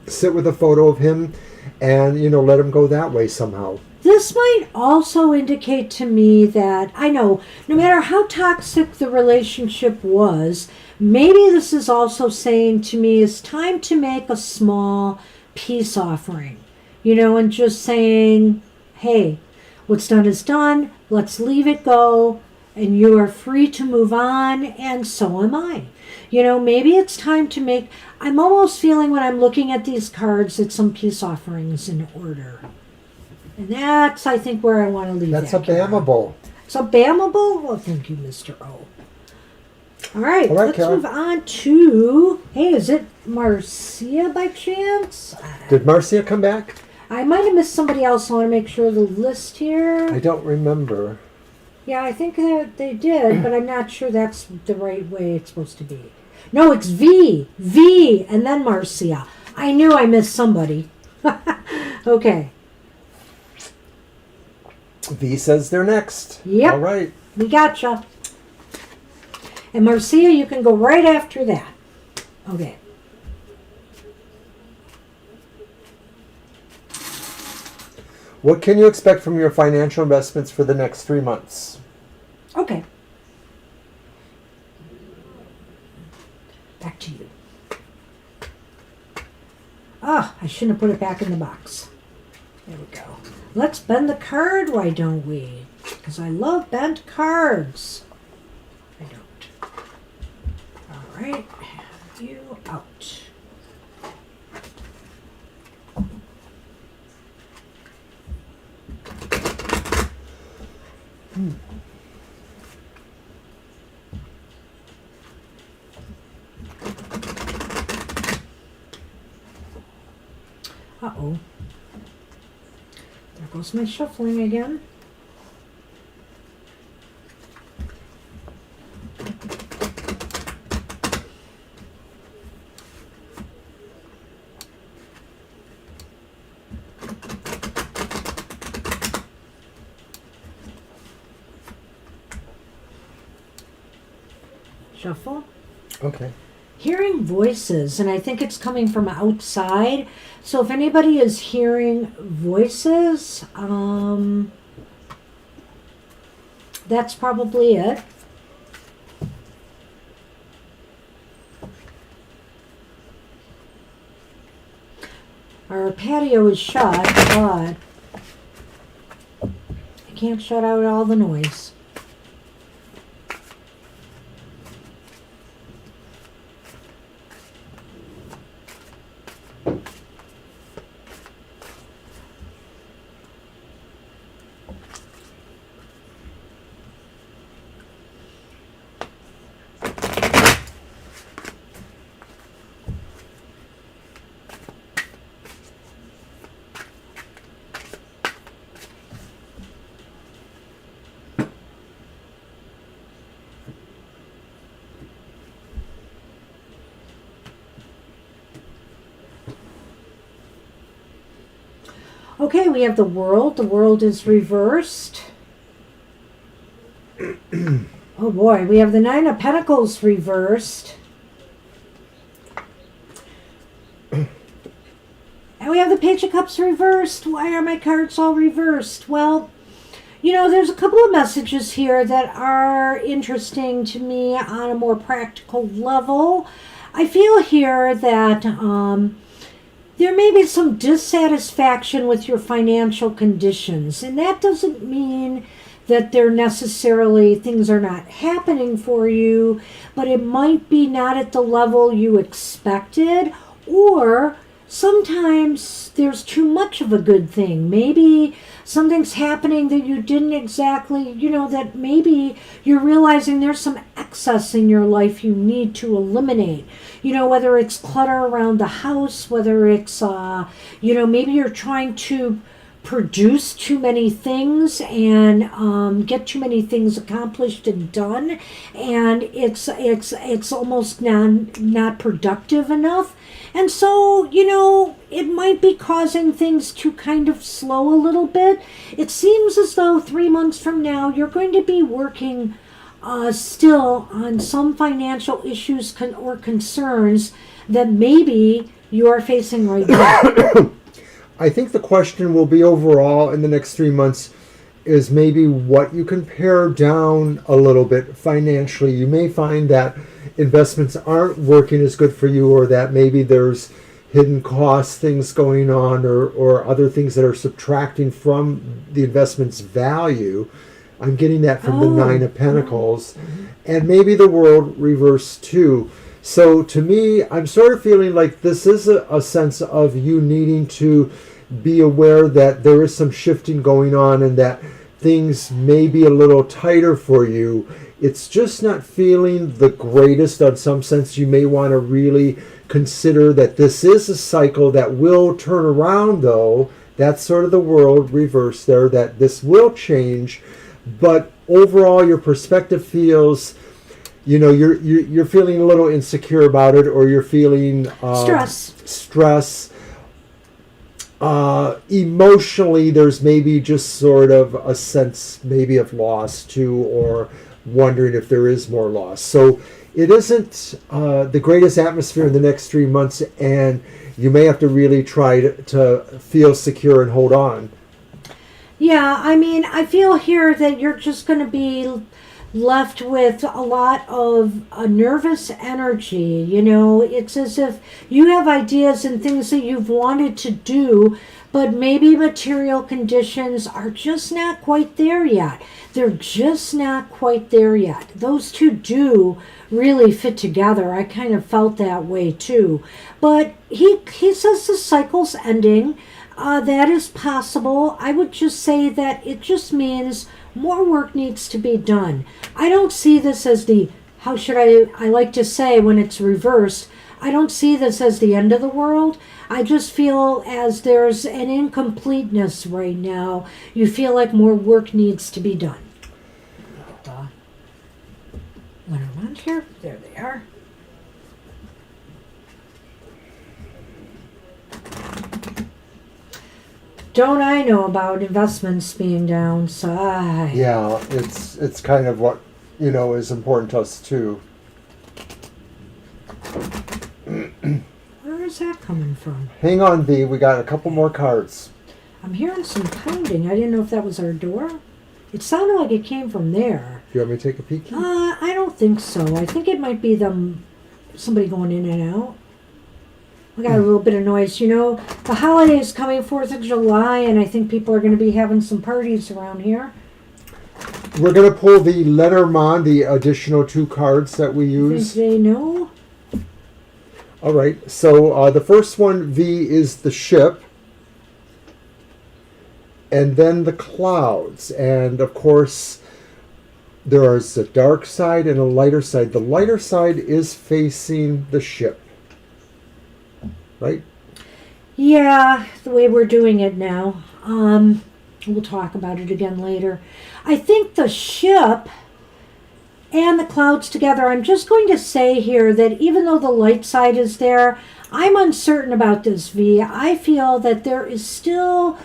sit with a photo of him, and, let him go that way somehow. This might also indicate to me that, I know, no matter how toxic the relationship was, maybe this is also saying to me it's time to make a small peace offering, and just saying, hey, what's done is done, let's leave it go, and you are free to move on, and so am I. Maybe it's time to make, I'm almost feeling when I'm looking at these cards that some peace offerings in order. And that's, I think, where I want to leave that's that. That's a bammable. It's a bammable? Well, thank you, Mr. O. All right, let's Kara. move on to, hey, is it Marcia by chance? Did Marcia come back? I might have missed somebody else. I want to make sure the list here. I don't remember. Yeah, I think that they did, but I'm not sure that's the right way it's supposed to be. No, it's V, and then Marcia. I knew I missed somebody. Okay. V says they're next. Yep. All right. We gotcha. And Marcia, you can go right after that. Okay. What can you expect from your financial investments for the next 3 months? Okay. Back to you. I shouldn't have put it back in the box. There we go. Let's bend the card, why don't we? Because I love bent cards. I don't. All right. Have you out. Uh-oh. There goes my shuffling again. shuffle. Okay. Hearing voices, and I think it's coming from outside. So if anybody is hearing voices, that's probably it. Our patio is shut, but I can't shut out all the noise. Okay, we have the world. The world is reversed. Oh boy, we have the Nine of Pentacles reversed. And we have the Page of Cups reversed. Why are my cards all reversed? Well, you know, there's a couple of messages here that are interesting to me on a more practical level. I feel here that there may be some dissatisfaction with your financial conditions, and that doesn't mean that they're necessarily things are not happening for you, but it might be not at the level you expected, or sometimes there's too much of a good thing. Maybe something's happening that you didn't exactly, that maybe you're realizing there's some excess in your life you need to eliminate. Whether it's clutter around the house, whether it's, maybe you're trying to produce too many things and get too many things accomplished and done, and it's almost not productive enough. And so, it might be causing things to kind of slow a little bit. It seems as though 3 months from now, you're going to be working still on some financial issues or concerns that maybe you are facing right now. I think the question will be overall in the next 3 months is maybe what you can pare down a little bit financially. You may find that investments aren't working as good for you, or that maybe there's hidden cost things going on, or other things that are subtracting from the investment's value. I'm getting that from the Nine of Pentacles. And maybe the world reversed too. So to me, I'm sort of feeling like this is a sense of you needing to be aware that there is some shifting going on and that things may be a little tighter for you. It's just not feeling the greatest. In some sense, you may want to really consider that this is a cycle that will turn around, though. That's sort of the world reversed there, that this will change. But overall, your perspective feels, you're feeling a little insecure about it, or you're feeling stress. Emotionally, there's maybe just sort of a sense maybe of loss too, or wondering if there is more loss. So it isn't the greatest atmosphere in the next 3 months, and you may have to really try to feel secure and hold on. Yeah, I mean, I feel here that you're just going to be left with a lot of nervous energy. It's as if you have ideas and things that you've wanted to do, but maybe material conditions are just not quite there yet. They're just not quite there yet. Those two do really fit together. I kind of felt that way too. But he says the cycle's ending. That is possible. I would just say that it just means more work needs to be done. I don't see this as I like to say when it's reversed, I don't see this as the end of the world. I just feel as there's an incompleteness right now. You feel like more work needs to be done. When I'm on here, there they are. Don't I know about investments being downside? Yeah, it's kind of what is important to us too. Where's that coming from? Hang on, V. We got a couple more cards. I'm hearing some pounding. I didn't know if that was our door. It sounded like it came from there. Do you want me to take a peek? I don't think so. I think it might be somebody going in and out. We got a little bit of noise. You know, the holiday's coming, 4th of July, and I think people are going to be having some parties around here. We're going to pull the Lenormand, the additional 2 cards that we use. Think they know? All right. So the first one, V, is the ship. And then the clouds. And, of course, there is a dark side and a lighter side. The lighter side is facing the ship. Right? Yeah, the way we're doing it now. We'll talk about it again later. I think the ship and the clouds together, I'm just going to say here that even though the light side is there, I'm uncertain about this, V. I feel that there is still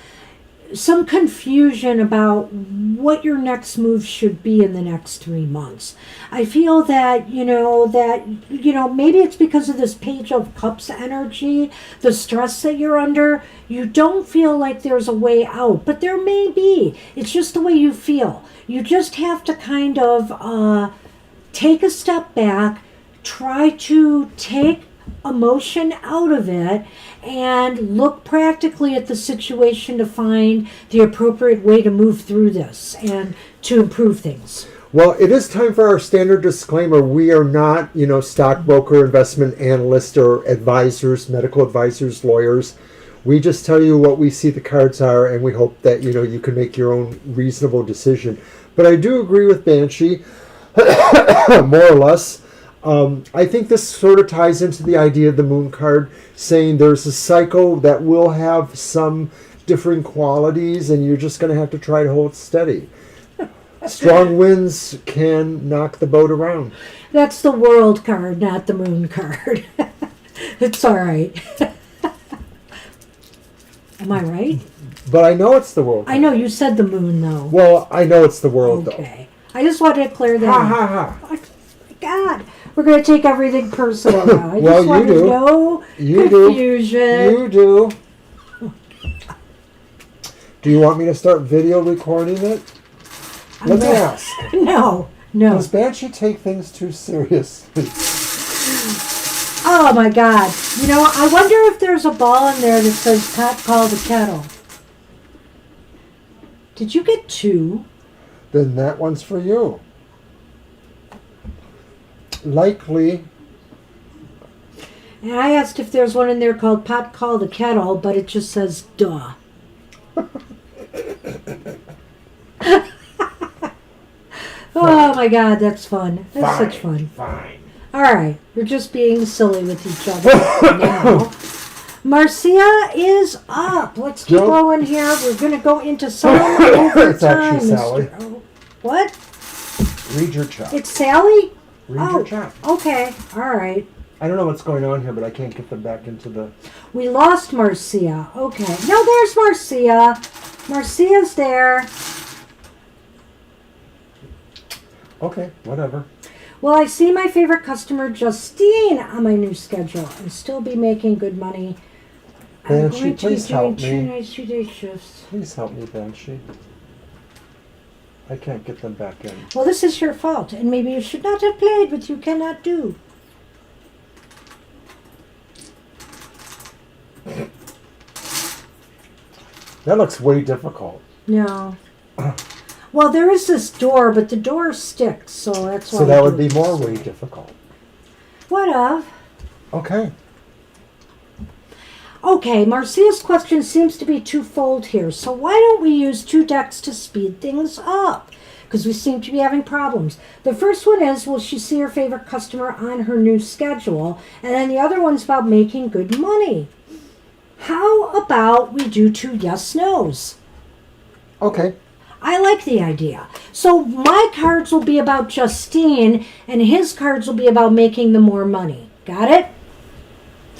some confusion about what your next move should be in the next 3 months. I feel that, maybe it's because of this Page of Cups energy, the stress that you're under, you don't feel like there's a way out, but there may be. It's just the way you feel. You just have to kind of take a step back, try to take emotion out of it, and look practically at the situation to find the appropriate way to move through this and to improve things. Well, it is time for our standard disclaimer. We are not, stockbroker, investment analysts, or advisors, medical advisors, lawyers. We just tell you what we see the cards are, and we hope that, you can make your own reasonable decision. But I do agree with Banshee, more or less. I think this sort of ties into the idea of the moon card, saying there's a cycle that will have some different qualities, and you're just going to have to try to hold steady. Strong winds can knock the boat around. That's the world card, not the moon card. It's all right. Am I right? But I know it's the world card. I know, you said the moon, though. Well, I know it's the world, Okay. I just wanted to clear that Ha up. ha ha. Oh, my God. We're going to take everything personal now. I Well, just wanted you do. no You confusion. You do. Do you want me to start video recording it? Let me ask. No. Does Banshee take things too seriously? Oh, my God. I wonder if there's a ball in there that says pot call the kettle. Did you get 2? Then that one's for you. Likely. And I asked if there's one in there called pot call the kettle, but it just says duh. Oh my God, that's fun. That's such fun. Fine. All right, we're just being silly with each other now. Marcia is up. Let's keep going here. We're going to go into some overtime. It's actually Sally. What? Read your chart. It's Sally? Read your chart. Okay. All right. I don't know what's going on here, but I can't get them back into the... We lost Marcia. Okay. No, there's Marcia. Marcia's there. Okay, whatever. Well, I see my favorite customer, Justine, on my new schedule and still be making good money. Banshee, please help doing 2 me. nights, 2 day shifts. Please help me, Banshee. I can't get them back in. Well, this is your fault, and maybe you should not have played what you cannot do. That looks way difficult. No. Well, there is this door, but the door sticks, so that's why. So that would be more way difficult. What of? Okay. Okay, Marcia's question seems to be twofold here. So why don't we use 2 decks to speed things up? Because we seem to be having problems. The first one is, will she see her favorite customer on her new schedule? And then the other one's about making good money. How about we do 2 yes-nos? Okay. I like the idea. So my cards will be about Justine, and his cards will be about making the more money. Got it?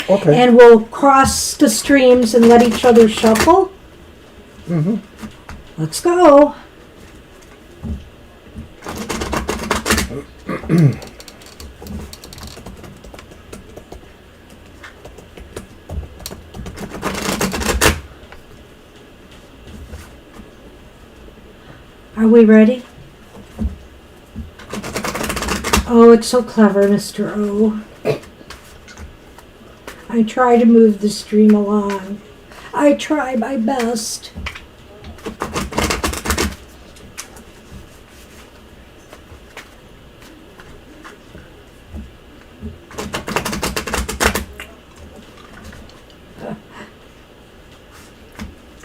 Okay. And we'll cross the streams and let each other shuffle. Mm-hmm. Let's go. Are we ready? Oh, it's so clever, Mr. O. I try to move the stream along. I try my best.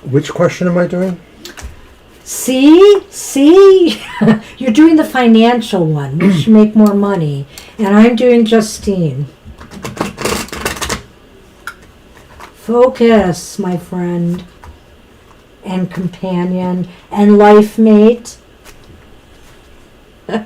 Which question am I doing? See? You're doing the financial one. You should make more money. And I'm doing Justine. Focus, my friend. And companion. And life mate. Why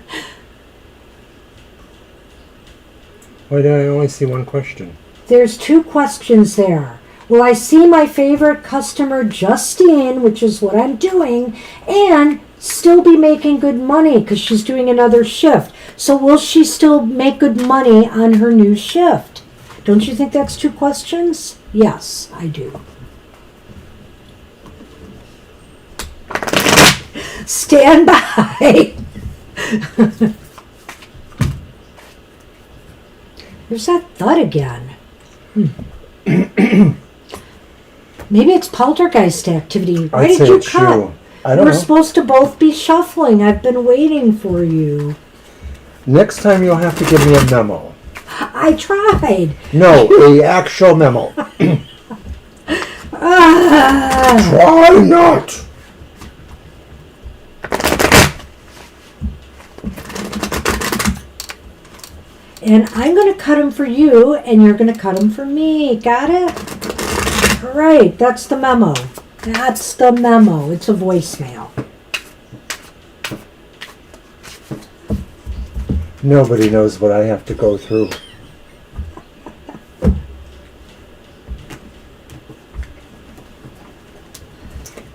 do I only see one question? There's 2 questions there. Will I see my favorite customer, Justine, which is what I'm doing, and still be making good money because she's doing another shift? So will she still make good money on her new shift? Don't you think that's 2 questions? Yes, I do. Stand by. There's that thud again. Maybe it's poltergeist activity. Why did you cut? I don't We're know. supposed to both be shuffling. I've been waiting for you. Next time you'll have to give me a memo. I tried. No, a actual memo. Try not. And I'm going to cut them for you, and you're going to cut them for me. Got it? All right, that's the memo. That's the memo. It's a voicemail. Nobody knows what I have to go through.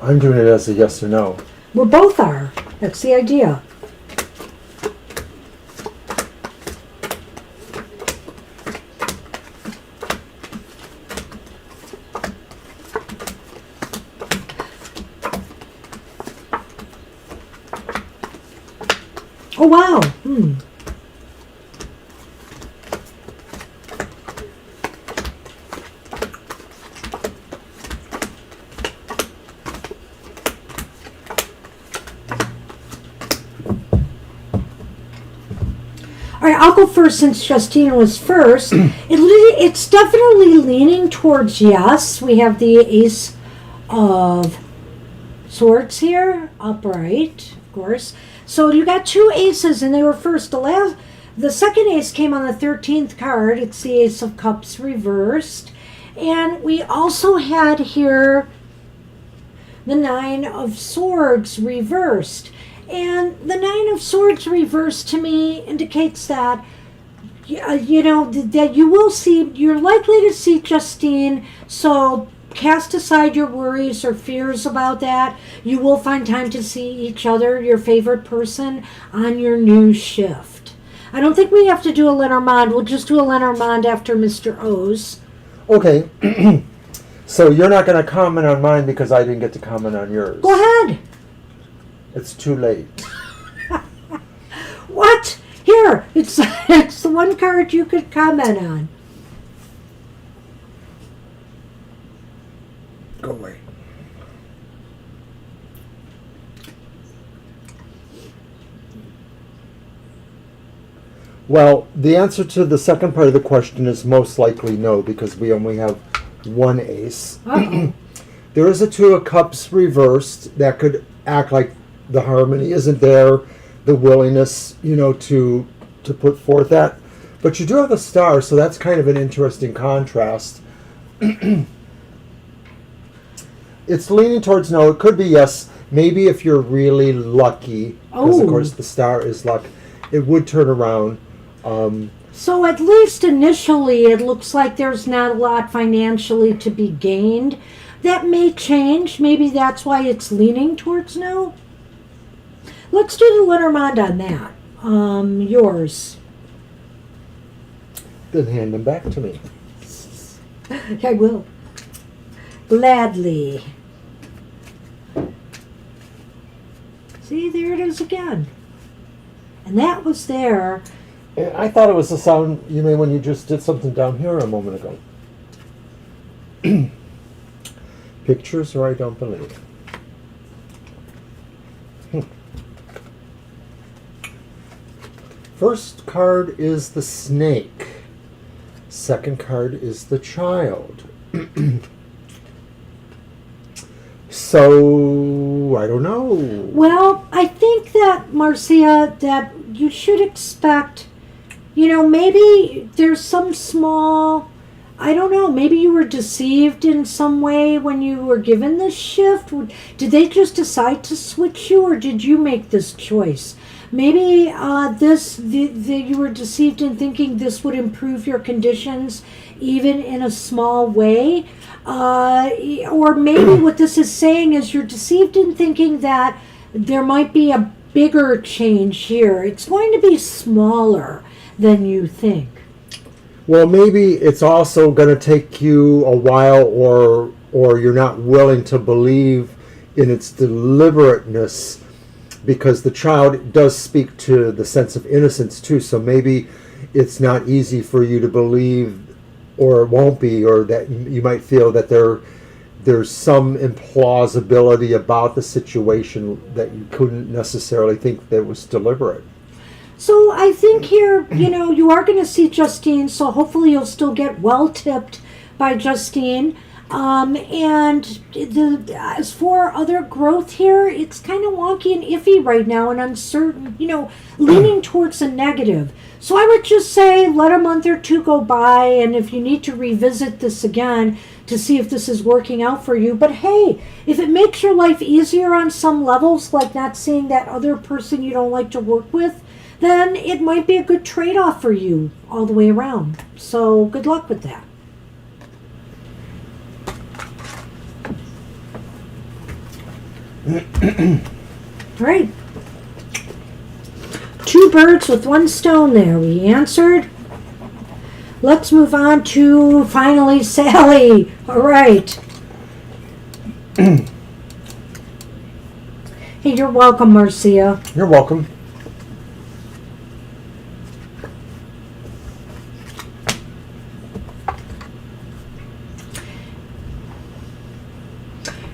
I'm doing it as a yes or no. We both are. That's the idea. Oh, wow. All right, I'll go first since Justine was first. It's definitely leaning towards yes. We have the Ace of Swords here, upright, of course. So you got 2 aces, and they were first. The second ace came on the 13th card. It's the Ace of Cups reversed. And we also had here the 9 of Swords reversed. And the 9 of Swords reversed to me indicates that, that you're likely to see Justine. So cast aside your worries or fears about that. You will find time to see each other, your favorite person, on your new shift. I don't think we have to do a Lenormand. We'll just do a Lenormand after Mr. O's. Okay. So you're not going to comment on mine because I didn't get to comment on yours. Go ahead. It's too late. What? Here, it's the one card you could comment on. Go away. Well, the answer to the second part of the question is most likely no, because we only have 1 ace. Uh-oh. There is a 2 of Cups reversed that could act like the harmony isn't there, the willingness, to put forth that. But you do have a star, so that's kind of an interesting contrast. It's leaning towards no. It could be yes. Maybe if you're really lucky, because of course the star is luck, it would turn around. So at least initially, it looks like there's not a lot financially to be gained. That may change. Maybe that's why it's leaning towards no. Let's do the Lenormand on that. Yours. Then hand them back to me. I will. Gladly. See, there it is again. And that was there. I thought it was the sound you made when you just did something down here a moment ago. Pictures or I don't believe. First card is the snake. Second card is the child. So, I don't know. Well, I think that, Marcia, that you should expect, maybe there's some small, I don't know, maybe you were deceived in some way when you were given this shift. Did they just decide to switch you, or did you make this choice? Maybe you were deceived in thinking this would improve your conditions even in a small way. Or maybe what this is saying is you're deceived in thinking that there might be a bigger change here. It's going to be smaller than you think. Well, maybe it's also going to take you a while, or you're not willing to believe in its deliberateness, because the child does speak to the sense of innocence too. So maybe it's not easy for you to believe, or it won't be, or that you might feel that there's some implausibility about the situation that you couldn't necessarily think that was deliberate. So I think here, you are going to see Justine, so hopefully you'll still get well tipped by Justine. As for other growth here, it's kind of wonky and iffy right now and uncertain, leaning towards a negative. So I would just say let a month or two go by, and if you need to revisit this again to see if this is working out for you. But hey, if it makes your life easier on some levels, like not seeing that other person you don't like to work with, then it might be a good trade-off for you all the way around. So good luck with that. Right. 2 birds with 1 stone there. We answered. Let's move on to finally Sally. All right. Hey, you're welcome, Marcia. You're welcome.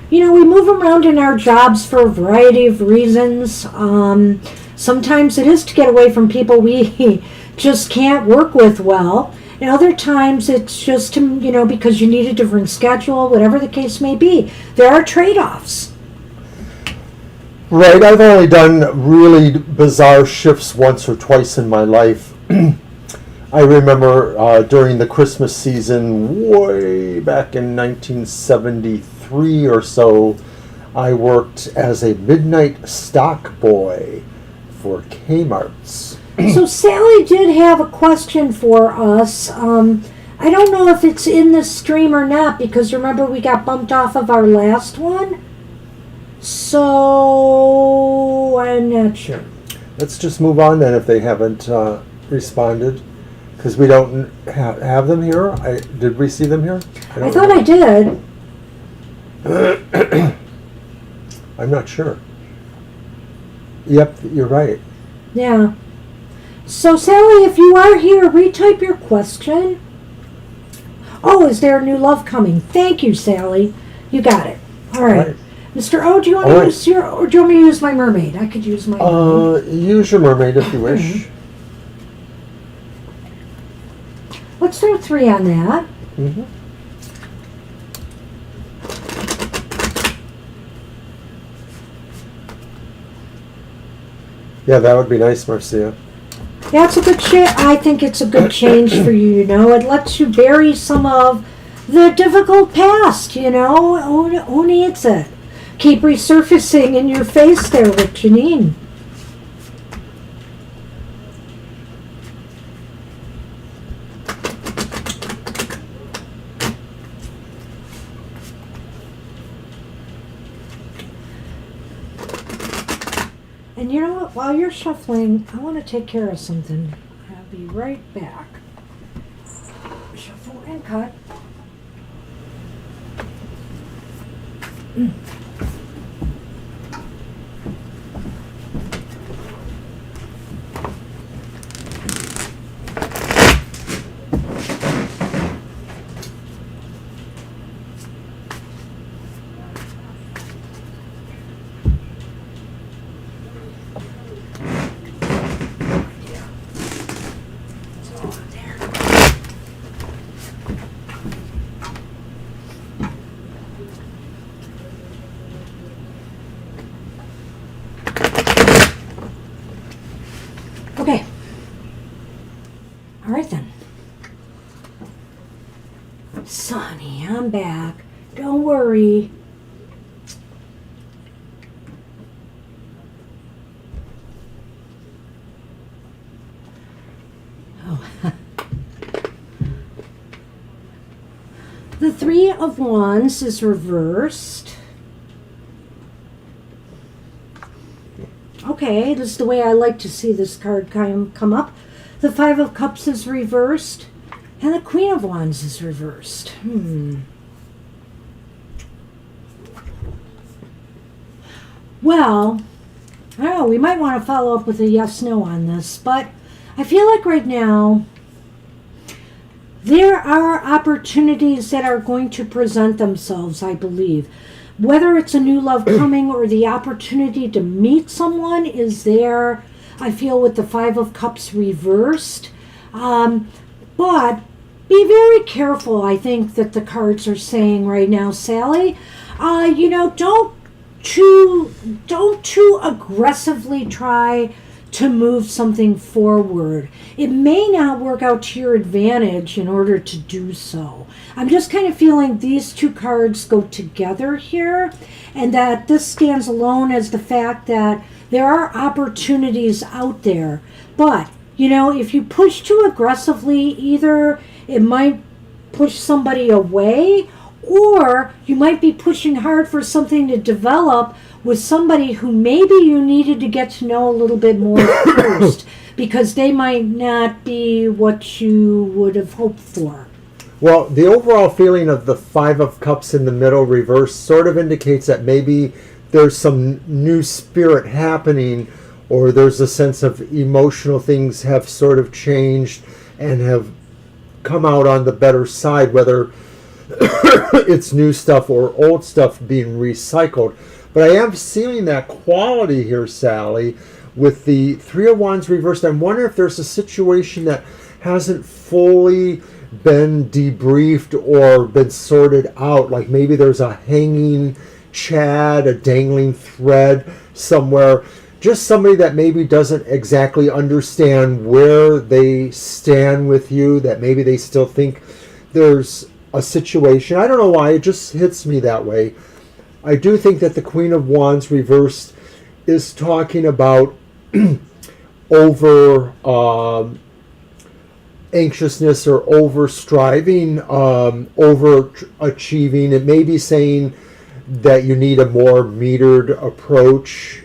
We move around in our jobs for a variety of reasons. Sometimes it is to get away from people we just can't work with well. And other times it's just to, because you need a different schedule, whatever the case may be. There are trade-offs. Right, I've only done really bizarre shifts once or twice in my life. I remember during the Christmas season, way back in 1973 or so, I worked as a midnight stock boy for Kmart's. So Sally did have a question for us. I don't know if it's in the stream or not, because remember we got bumped off of our last one. So I'm not sure. Let's just move on then if they haven't responded, because we don't have them here. Did we see them here? I thought I did. I'm not sure. Yep, you're right. Yeah. So Sally, if you are here, retype your question. Oh, is there a new love coming? Thank you, Sally. You got it. All right. Mr. O, do you want to use your, or do you want me to use my mermaid? I could use my mermaid. Use your mermaid if you wish. Let's throw 3 on that. Mm-hmm. Yeah, that would be nice, Marcia. Yeah, it's a good I think it's a good change for you, It lets you bury some of the difficult past, Who needs it? Keep resurfacing in your face there with Janine. And you know what? While you're shuffling, I want to take care of something. I'll be right back. Shuffle and cut. Sonny, I'm back. Don't worry. Oh. The Three of Wands is reversed. Okay, this is the way I like to see this card come up. The Five of Cups is reversed. And the Queen of Wands is reversed. Well, I don't know, we might want to follow up with a yes-no on this, but I feel like right now there are opportunities that are going to present themselves, I believe. Whether it's a new love coming or the opportunity to meet someone is there, I feel, with the Five of Cups reversed. But be very careful, I think, that the cards are saying right now, Sally. Don't too aggressively try to move something forward. It may not work out to your advantage in order to do so. I'm just kind of feeling these two cards go together here, and that this stands alone as the fact that there are opportunities out there. But, if you push too aggressively, either it might push somebody away, or you might be pushing hard for something to develop with somebody who maybe you needed to get to know a little bit more first, because they might not be what you would have hoped for. Well, the overall feeling of the Five of Cups in the middle reverse sort of indicates that maybe there's some new spirit happening, or there's a sense of emotional things have sort of changed and have come out on the better side, whether it's new stuff or old stuff being recycled. But I am seeing that quality here, Sally, with the Three of Wands reversed. I'm wondering if there's a situation that hasn't fully been debriefed or been sorted out. Like maybe there's a hanging chad, a dangling thread somewhere. Just somebody that maybe doesn't exactly understand where they stand with you, that maybe they still think there's a situation. I don't know why, it just hits me that way. I do think that the Queen of Wands reversed is talking about over anxiousness or over striving, over achieving. It may be saying that you need a more metered approach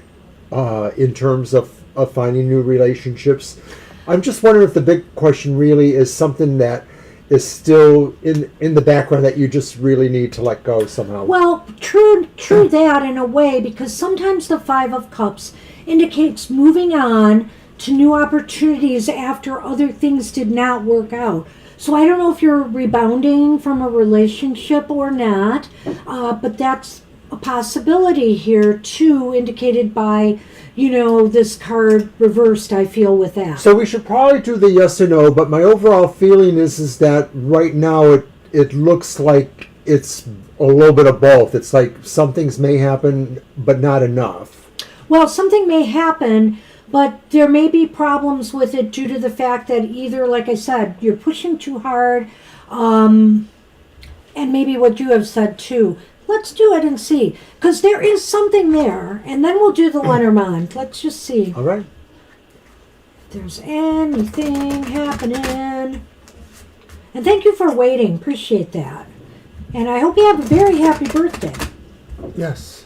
in terms of finding new relationships. I'm just wondering if the big question really is something that is still in the background that you just really need to let go somehow. Well, true that in a way, because sometimes the Five of Cups indicates moving on to new opportunities after other things did not work out. So I don't know if you're rebounding from a relationship or not, but that's a possibility here too, indicated by, this card reversed, I feel, with that. So we should probably do the yes or no, but my overall feeling is that right now it looks like it's a little bit of both. It's like some things may happen, but not enough. Well, something may happen, but there may be problems with it due to the fact that either, like I said, you're pushing too hard, and maybe what you have said too. Let's do it and see, because there is something there, and then we'll do the Lenormand. Let's just see. All right. If there's anything happening. And thank you for waiting. Appreciate that. And I hope you have a very happy birthday. Yes.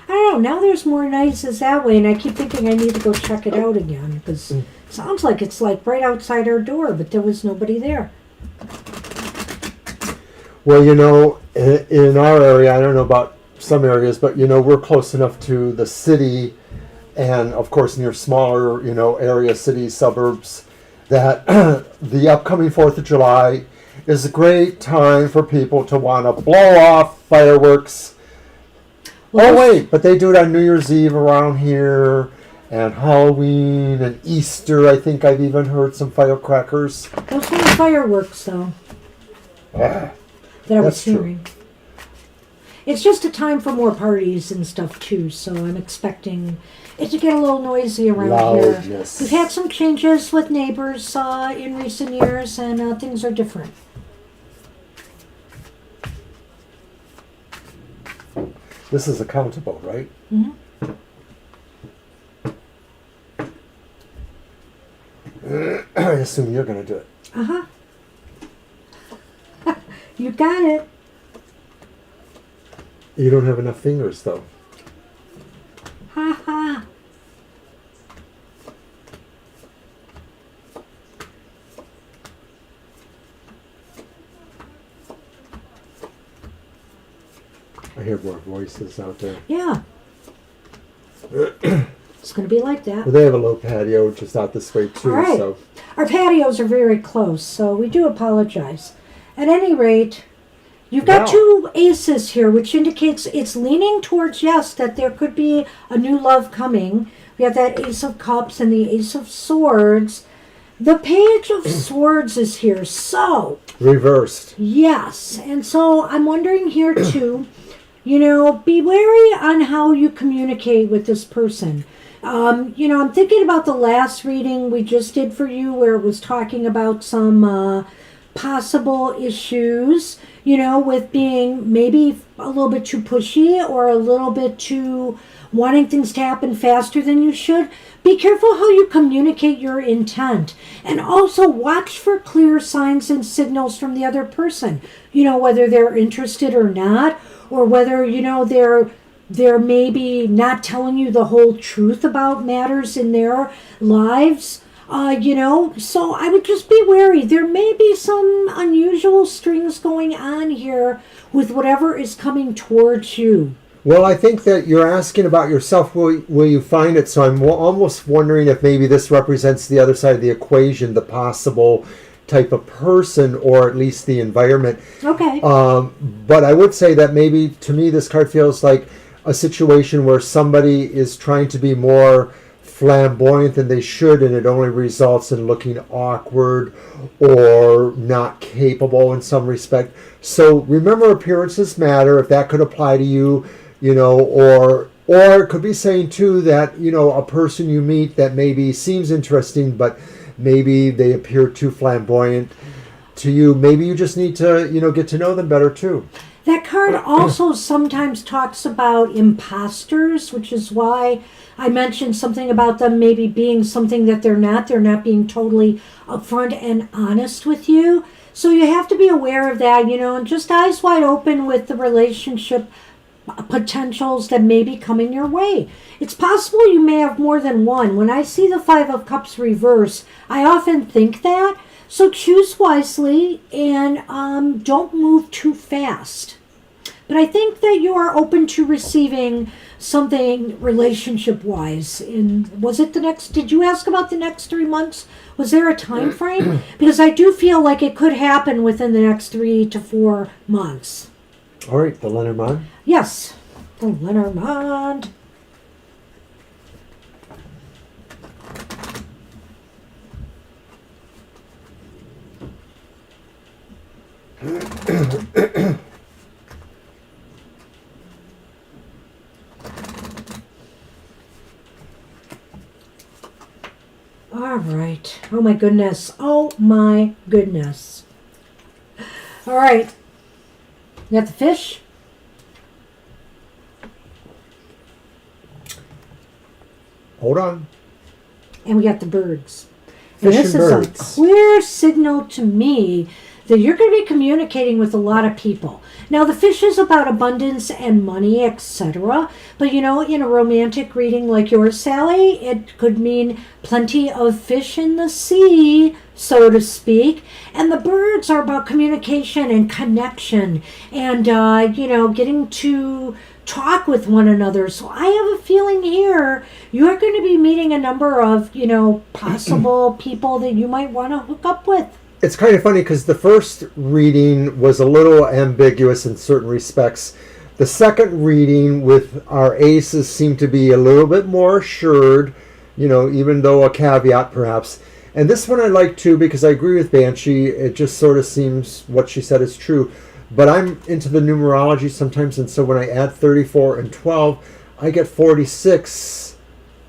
I don't know, now there's more nices that way, and I keep thinking I need to go check it out again, because it sounds like it's like right outside our door, but there was nobody there. Well, in our area, I don't know about some areas, but, we're close enough to the city and, of course, near smaller, area, cities, suburbs, that the upcoming 4th of July is a great time for people to want to blow off fireworks. Well, wait, but they do it on New Year's Eve around here, and Halloween and Easter. I think I've even heard some firecrackers. Those are fireworks, though. That I was hearing. it's just a time for more parties and stuff too. So I'm expecting it to get a little noisy around here. Loudness. We've had some changes with neighbors in recent years, and things are different. This is accountable, right? Hmm. I assume you're going to do it. Uh-huh. You got it. You don't have enough fingers, though. Ha ha. I hear more voices out there. Yeah. It's going to be like that. Well, they have a low patio just out this way, too. All right. So Our patios are very close, so we do apologize. At any rate, you've got Wow. two aces here, which indicates it's leaning towards, yes, that there could be a new love coming. We have that Ace of Cups and the Ace of Swords. The Page of Swords is here, so reversed. yes. And so I'm wondering here, too, be wary on how you communicate with this person. I'm thinking about the last reading we just did for you where it was talking about some possible issues, with being maybe a little bit too pushy or a little bit too wanting things to happen faster than you should. Be careful how you communicate your intent. And also watch for clear signs and signals from the other person, whether they're interested or not, or whether, they're maybe not telling you the whole truth about matters in their lives, so I would just be wary. There may be some unusual strings going on here with whatever is coming towards you. Well, I think that you're asking about yourself. Will you find it? So I'm almost wondering if maybe this represents the other side of the equation, the possible type of person, or at least the environment. Okay. But I would say that maybe, to me, this card feels like a situation where somebody is trying to be more flamboyant than they should, and it only results in looking awkward or not capable in some respect. So remember, appearances matter. If that could apply to you, or it could be saying too that, a person you meet that maybe seems interesting, but maybe they appear too flamboyant to you. Maybe you just need to, get to know them better too. That card also sometimes talks about imposters, which is why I mentioned something about them maybe being something that they're not. They're not being totally upfront and honest with you. So you have to be aware of that, and just eyes wide open with the relationship potentials that may be coming your way. It's possible you may have more than one. When I see the Five of Cups reverse, I often think that. So choose wisely and don't move too fast. But I think that you are open to receiving something relationship-wise. Did you ask about the next 3 months? Was there a time frame? Because I do feel like it could happen within the next 3 to 4 months. All right, the Lenormand. Yes, the Lenormand. All right. Oh my goodness. Oh my goodness. All right. You got the fish? Hold on. And we got the birds. Fish and this and is birds. a clear signal to me that you're going to be communicating with a lot of people. Now, the fish is about abundance and money, etc. But, in a romantic reading like yours, Sally, it could mean plenty of fish in the sea, so to speak. And the birds are about communication and connection and, getting to talk with one another. So I have a feeling here you're going to be meeting a number of, possible people that you might want to hook up with. It's kind of funny because the first reading was a little ambiguous in certain respects. The second reading with our aces seemed to be a little bit more assured, even though a caveat perhaps. And this one I like too because I agree with Banshee. It just sort of seems what she said is true. But I'm into the numerology sometimes, and so when I add 34 and 12, I get 46.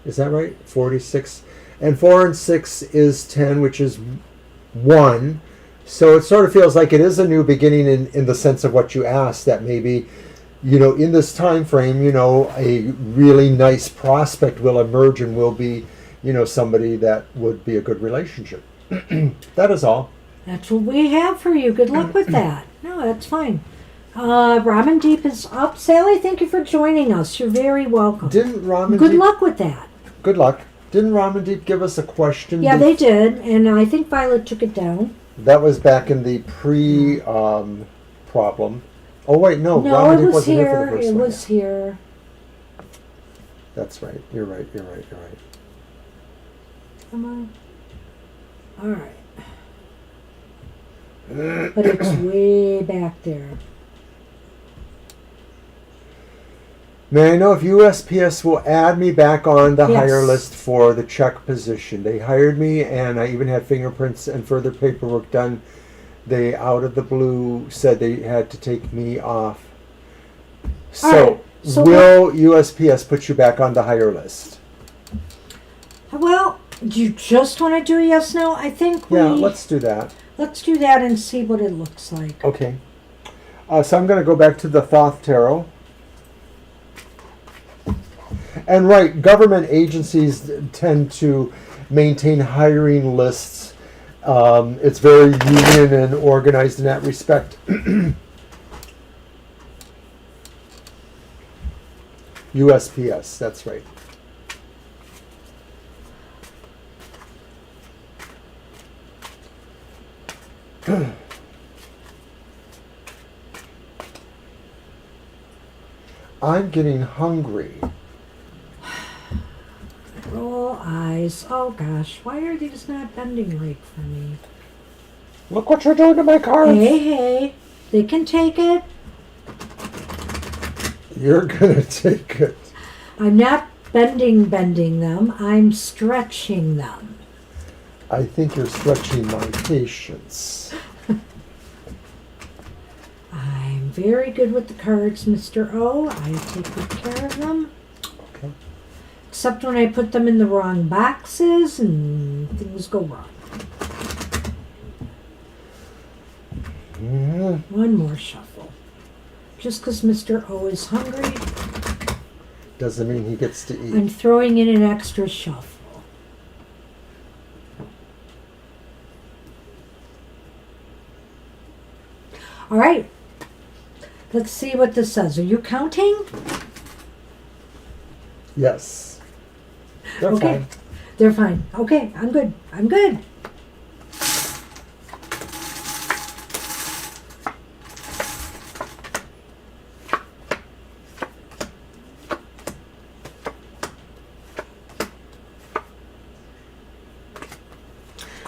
Is that right? 46. And 4 and 6 is 10, which is 1. So it sort of feels like it is a new beginning in the sense of what you asked, that maybe, in this time frame, a really nice prospect will emerge and will be, somebody that would be a good relationship. That is all. That's what we have for you. Good luck with that. No, that's fine. Ramen Deep is up. Sally, thank you for joining us. You're very welcome. Didn't Ramen Good Deep, luck with that. Good luck. Didn't Ramen Deep give us a question? Yeah, they did, and I think Violet took it down. That was back in the problem. Oh wait, no. No, Ramen it Deep was wasn't here. for the first It one. was here. That's right. You're right. Come on. All right. But it's way back there. May I know if USPS will add me back on the Yes. hire list for the check position? They hired me, and I even had fingerprints and further paperwork done. They, out of the blue, said they had to take me off. So, right, so will USPS put you back on the hire list? Well, do you just want to do a yes, no? I think Yeah, let's do that. let's do that and see what it looks like. Okay. So I'm going to go back to the Thoth Tarot. And right, government agencies tend to maintain hiring lists. It's very union and organized in that respect. USPS, that's right. I'm getting hungry. Roll eyes. Oh gosh, why are these not bending right for me? Look what you're doing to my cards. Hey, they can take it. You're gonna take it. I'm not bending them. I'm stretching them. I think you're stretching my patience. I'm very good with the cards, Mr. O. I take good care of them. Okay. Except when I put them in the wrong boxes and things go wrong. One more shuffle. Just because Mr. O is hungry, Doesn't mean he gets to eat. I'm throwing in an extra shuffle. All right. Let's see what this says. Are you counting? Yes. They're Okay. fine. They're fine. Okay, I'm good. I'm good.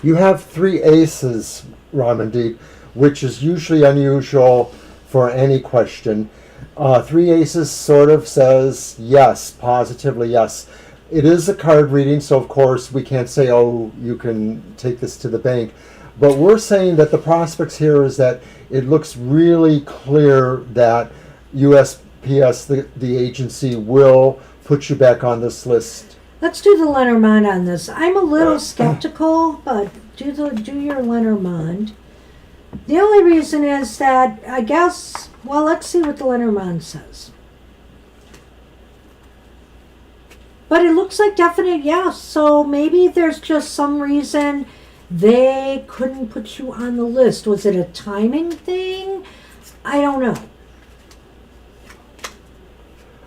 You have 3 aces, Ramen Deep, which is usually unusual for any question. 3 aces sort of says yes, positively yes. It is a card reading, so of course we can't say, oh, you can take this to the bank. But we're saying that the prospects here is that it looks really clear that USPS, the agency, will put you back on this list. Let's do the Lenormand on this. I'm a little skeptical, but do your Lenormand. The only reason is that I guess, well, let's see what the Lenormand says. But it looks like definite yes. So maybe there's just some reason they couldn't put you on the list. Was it a timing thing? I don't know.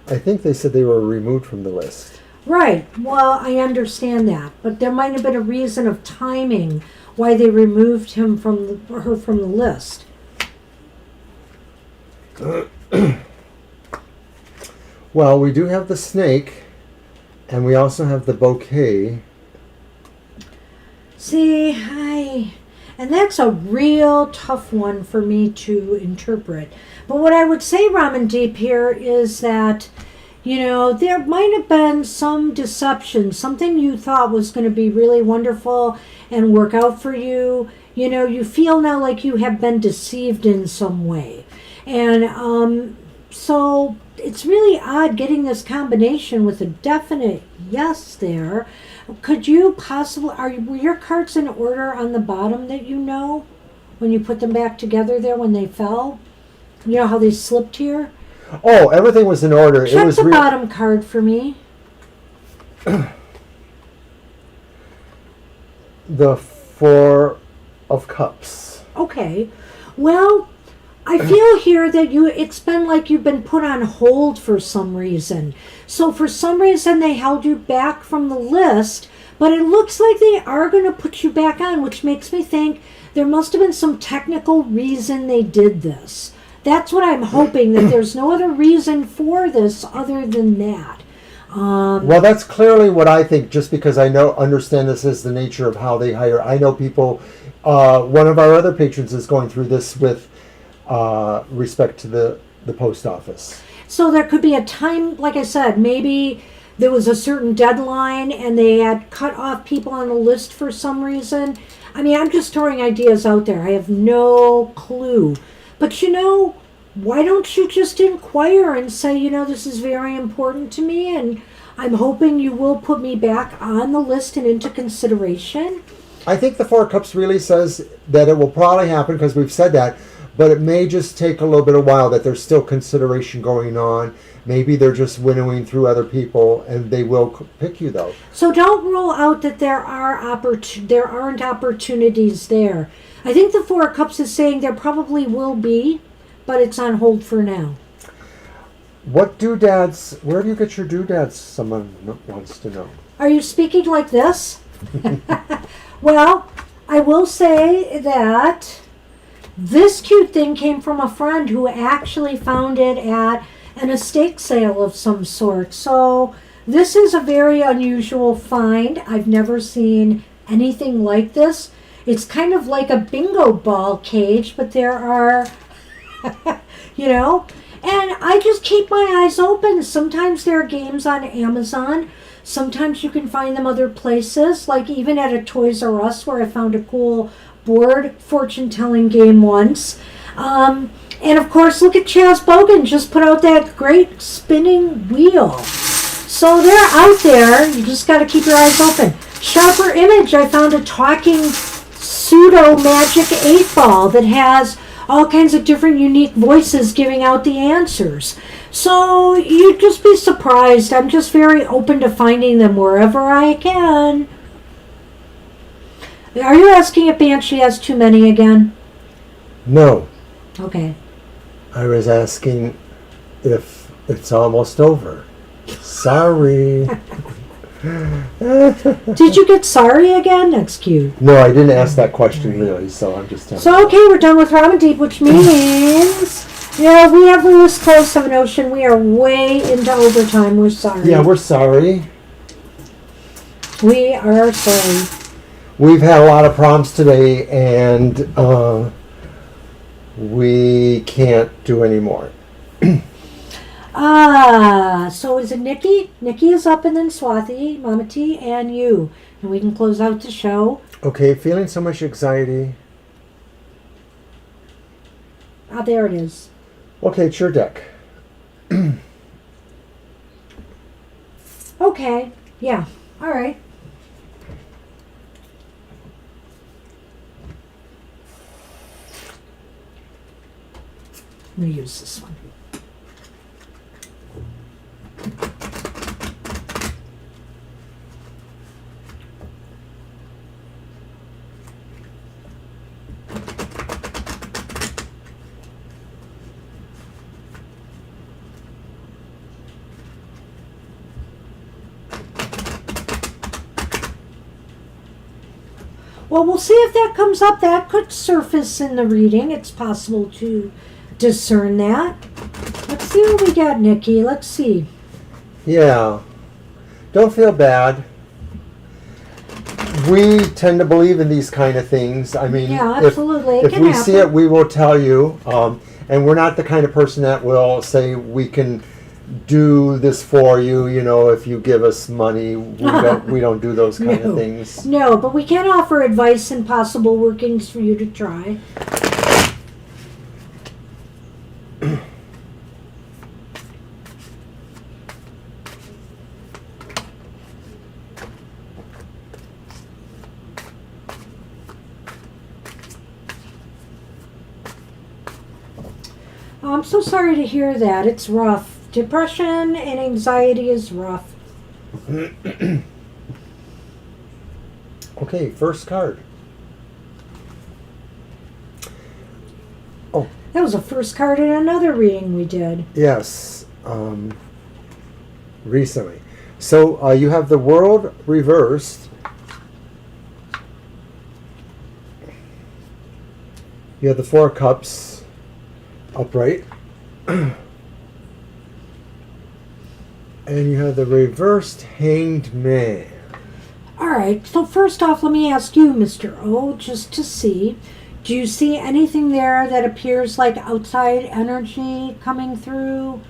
I think they said they were removed from the list. Right. Well, I understand that, but there might have been a reason of timing why they removed her from the list. Well, we do have the snake, and we also have the bouquet. See, and that's a real tough one for me to interpret. But what I would say, Ramen Deep, here is that, there might have been some deception, something you thought was going to be really wonderful and work out for you. You feel now like you have been deceived in some way. And so it's really odd getting this combination with a definite yes there. Could you possibly, were your cards in order on the bottom that you know? When you put them back together there when they fell? You know how they slipped here? Oh, everything was in order. Check it was the bottom card for me. The Four of Cups. Okay. Well, I feel here that it's been like you've been put on hold for some reason. So for some reason they held you back from the list, but it looks like they are going to put you back on, which makes me think there must have been some technical reason they did this. That's what I'm hoping, that there's no other reason for this other than that. Well, that's clearly what I think, just because I understand this is the nature of how they hire. I know people, one of our other patrons is going through this with respect to the post office. So there could be a time, like I said, maybe there was a certain deadline and they had cut off people on the list for some reason. I mean, I'm just throwing ideas out there. I have no clue. But why don't you just inquire and say, this is very important to me and I'm hoping you will put me back on the list and into consideration? I think the Four of Cups really says that it will probably happen, because we've said that, but it may just take a little bit of while, that there's still consideration going on. Maybe they're just winnowing through other people, and they will pick you, though. So don't rule out that there aren't opportunities there. I think the Four of Cups is saying there probably will be, but it's on hold for now. What doodads, where do you get your doodads, someone wants to know. Are you speaking like this? Well, I will say that this cute thing came from a friend who actually found it at an estate sale of some sort. So this is a very unusual find. I've never seen anything like this. It's kind of like a bingo ball cage, but there are, and I just keep my eyes open. Sometimes there are games on Amazon. Sometimes you can find them other places, like even at a Toys R Us, where I found a cool board fortune-telling game once. And of course, look at Chaz Bogan just put out that great spinning wheel. So they're out there. You just got to keep your eyes open. Sharper Image, I found a talking pseudo magic 8-ball that has all kinds of different unique voices giving out the answers. So you'd just be surprised. I'm just very open to finding them wherever I can. Are you asking if Banshee has too many again? No. Okay. I was asking if it's almost over. Sorry. Did you get sorry again? That's cute. No, I didn't ask that question really, so I'm just telling you. So, okay, we're done with Robin Deep, which means, we have the list closed of an ocean. We are way into overtime. We're sorry. Yeah, we're sorry. We are sorry. We've had a lot of problems today, and we can't do any more. So is it Nikki? Nikki is up, and then Swathi, Mama T, and you. And we can close out the show. Okay, feeling so much anxiety. There it is. Okay, it's your deck. Okay, yeah, all right. I'm going to use this one. Well, we'll see if that comes up. That could surface in the reading. It's possible to discern that. Let's see what we got, Nikki. Let's see. Yeah. Don't feel bad. We tend to believe in these kind of things. I mean, yeah, absolutely. If we see it, we will tell you. And we're not the kind of person that will say we can do this for you, if you give us money. We don't do those kind of things. No, but we can offer advice and possible workings for you to try. Oh, I'm so sorry to hear that. It's rough. Depression and anxiety is rough. Okay, first card. Oh, That was the first card in another reading we did. yes. Recently. So you have the World reversed. You have the Four of Cups upright. And you have the reversed Hanged Man. All right, so first off, let me ask you, Mr. O, just to see, do you see anything there that appears like outside energy coming through?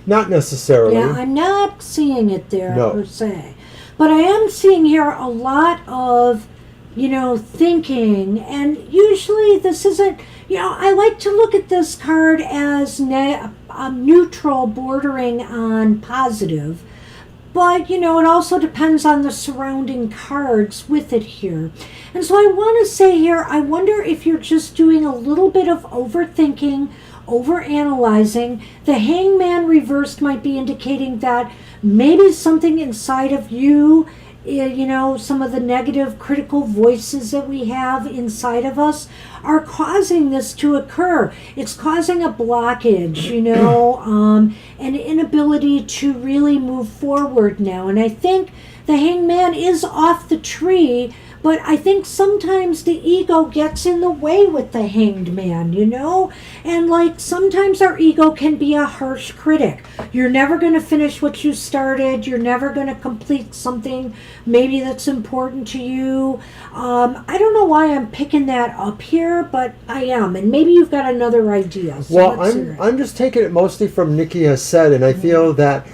Not necessarily. Yeah, I'm not seeing it there No. per se. But I am seeing here a lot of, thinking. And usually this isn't, I like to look at this card as neutral bordering on positive. But, it also depends on the surrounding cards with it here. And so I want to say here, I wonder if you're just doing a little bit of overthinking, overanalyzing. The Hangman reversed might be indicating that maybe something inside of you, some of the negative critical voices that we have inside of us are causing this to occur. It's causing a blockage, an inability to really move forward now. And I think the Hangman is off the tree, but I think sometimes the ego gets in the way with the Hanged Man, And sometimes our ego can be a harsh critic. You're never going to finish what you started. You're never going to complete something maybe that's important to you. I don't know why I'm picking that up here, but I am. And maybe you've got another idea. So Well, let's hear it. I'm just taking it mostly from Nikki has said, and I feel that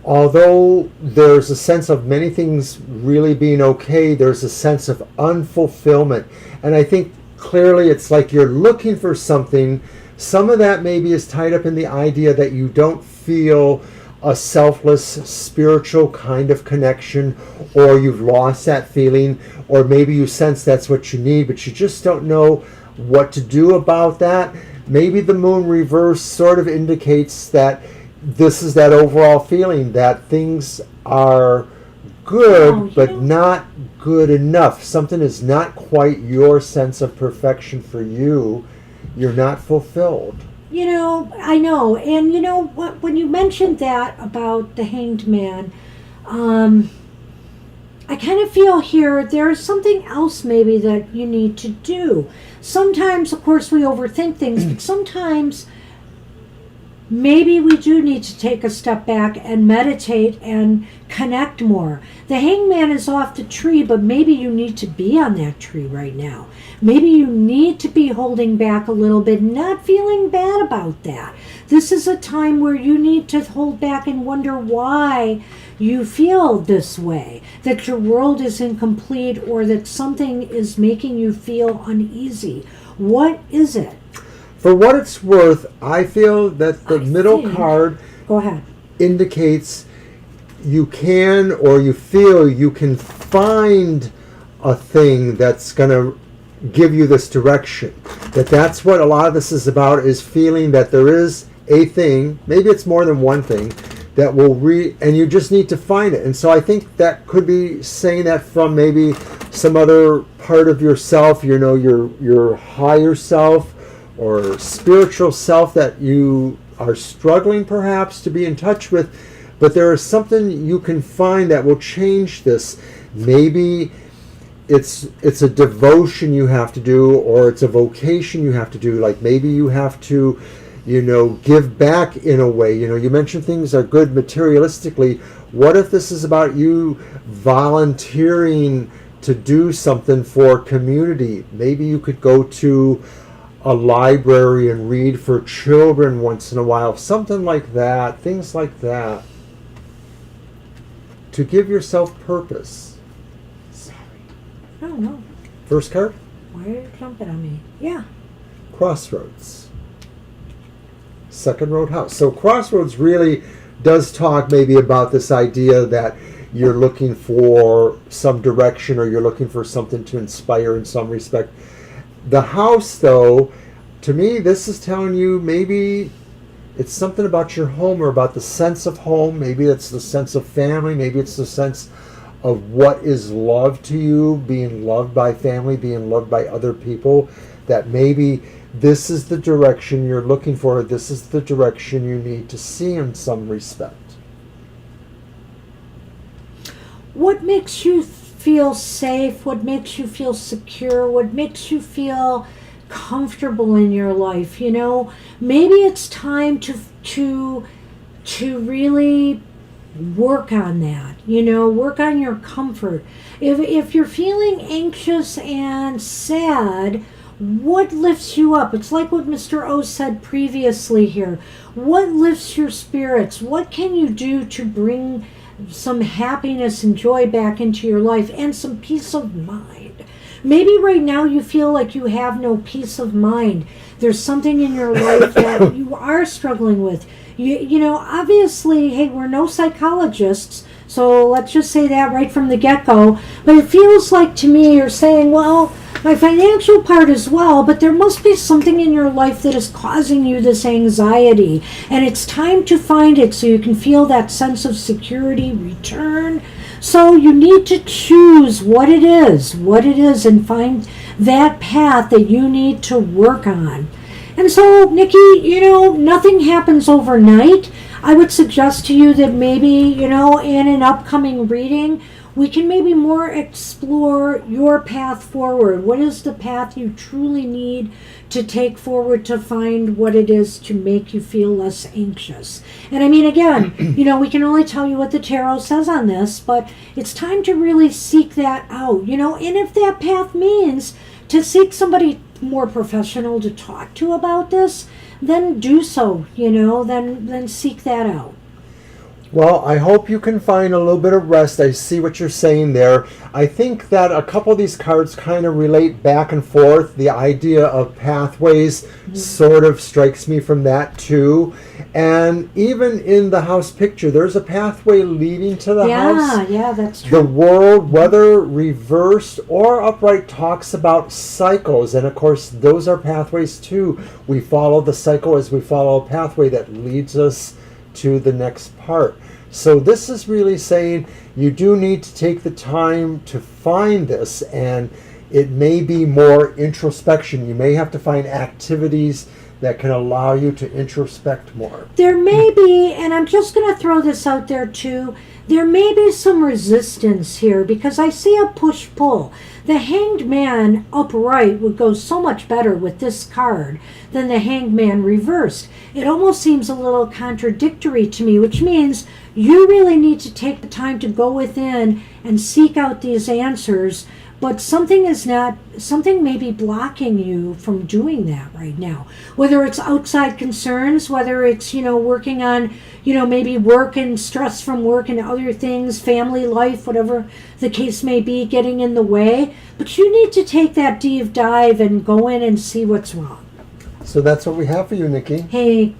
although there's a sense of many things really being okay, there's a sense of unfulfillment. And I think clearly it's like you're looking for something. Some of that maybe is tied up in the idea that you don't feel a selfless spiritual kind of connection, or you've lost that feeling, or maybe you sense that's what you need, but you just don't know what to do about that. Maybe the moon reverse sort of indicates that this is that overall feeling that things are good, but not good enough. Something is not quite your sense of perfection for you. You're not fulfilled. I know. And what, when you mentioned that about the Hanged Man, I kind of feel here there's something else maybe that you need to do. Sometimes, of course, we overthink things, but sometimes maybe we do need to take a step back and meditate and connect more. The Hangman is off the tree, but maybe you need to be on that tree right now. Maybe you need to be holding back a little bit, not feeling bad about that. This is a time where you need to hold back and wonder why you feel this way, that your world is incomplete or that something is making you feel uneasy. What is it? For what it's worth, I feel that the middle card Go ahead. indicates you can, or you feel you can find a thing that's going to give you this direction. That's what a lot of this is about, is feeling that there is a thing, maybe it's more than one thing, that will and you just need to find it. And so I think that could be saying that from maybe some other part of yourself, your higher self or spiritual self that you are struggling perhaps to be in touch with. But there is something you can find that will change this. Maybe it's a devotion you have to do, or it's a vocation you have to do. Like maybe you have to, give back in a way. You mentioned things are good materialistically. What if this is about you volunteering to do something for community? Maybe you could go to a library and read for children once in a while. Something like that. Things like that. To give yourself purpose. Sorry. No. First card? Why are you jumping on me? Yeah. Crossroads. Second roadhouse. So Crossroads really does talk maybe about this idea that you're looking for some direction, or you're looking for something to inspire in some respect. The house, though, to me, this is telling you maybe it's something about your home or about the sense of home. Maybe it's the sense of family. Maybe it's the sense of what is love to you, being loved by family, being loved by other people, that maybe this is the direction you're looking for. This is the direction you need to see in some respect. What makes you feel safe? What makes you feel secure? What makes you feel comfortable in your life? You know, maybe it's time to really work on that. You know, work on your comfort. If you're feeling anxious and sad, what lifts you up? It's like what Mr. O said previously here. What lifts your spirits? What can you do to bring some happiness and joy back into your life and some peace of mind? Maybe right now you feel like you have no peace of mind. There's something in your life that you are struggling with. You know, obviously, hey, we're no psychologists, so let's just say that right from the get-go. But it feels like to me you're saying, well, my financial part as well, but there must be something in your life that is causing you this anxiety. And it's time to find it so you can feel that sense of security return. So you need to choose what it is, and find that path that you need to work on. And so, Nikki, you know, nothing happens overnight. I would suggest to you that maybe, you know, in an upcoming reading, we can maybe more explore your path forward. What is the path you truly need to take forward to find what it is to make you feel less anxious? And I mean, again, you know, we can only tell you what the tarot says on this, but it's time to really seek that out, you know, and if that path means to seek somebody more professional to talk to about this, then do so, you know, then seek that out. Well, I hope you can find a little bit of rest. I see what you're saying there. I think that a couple of these cards kind of relate back and forth. The idea of pathways sort of strikes me from that too. And even in the house picture, there's a pathway leading to the house. Yeah, that's true. The world, whether reversed or upright, talks about cycles. And of course, those are pathways too. We follow the cycle as we follow a pathway that leads us to the next part. So this is really saying you do need to take the time to find this, and it may be more introspection. You may have to find activities that can allow you to introspect more. There may be, and I'm just going to throw this out there too, there may be some resistance here because I see a push-pull. The Hanged Man upright would go so much better with this card than the Hanged Man reversed. It almost seems a little contradictory to me, which means you really need to take the time to go within and seek out these answers, but something may be blocking you from doing that right now. Whether it's outside concerns, whether it's, you know, working on, you know, maybe work and stress from work and other things, family life, whatever the case may be, getting in the way. But you need to take that deep dive and go in and see what's wrong. So that's what we have for you, Nikki. Hey,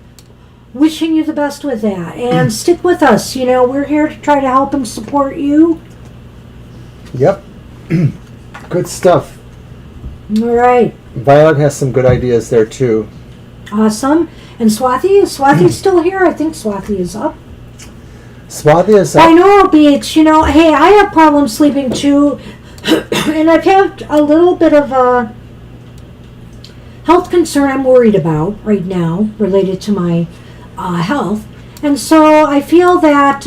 wishing you the best with that. And stick with us. You know, we're here to try to help and support you. Yep. Good stuff. All right. Violet has some good ideas there too. Awesome. And Swathi? Is Swathi still here? I think Swathi is up. Swathi is up. Binaural Beach, you know, hey, I have problems sleeping too. And I've had a little bit of a health concern I'm worried about right now related to my health. And so I feel that,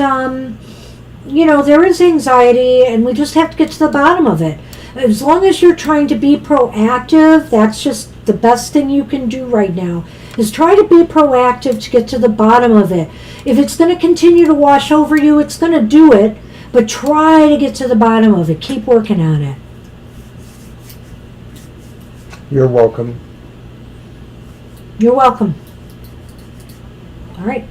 you know, there is anxiety and we just have to get to the bottom of it. As long as you're trying to be proactive, that's just the best thing you can do right now, is try to be proactive to get to the bottom of it. If it's going to continue to wash over you, it's going to do it, but try to get to the bottom of it. Keep working on it. You're welcome. You're welcome. All right.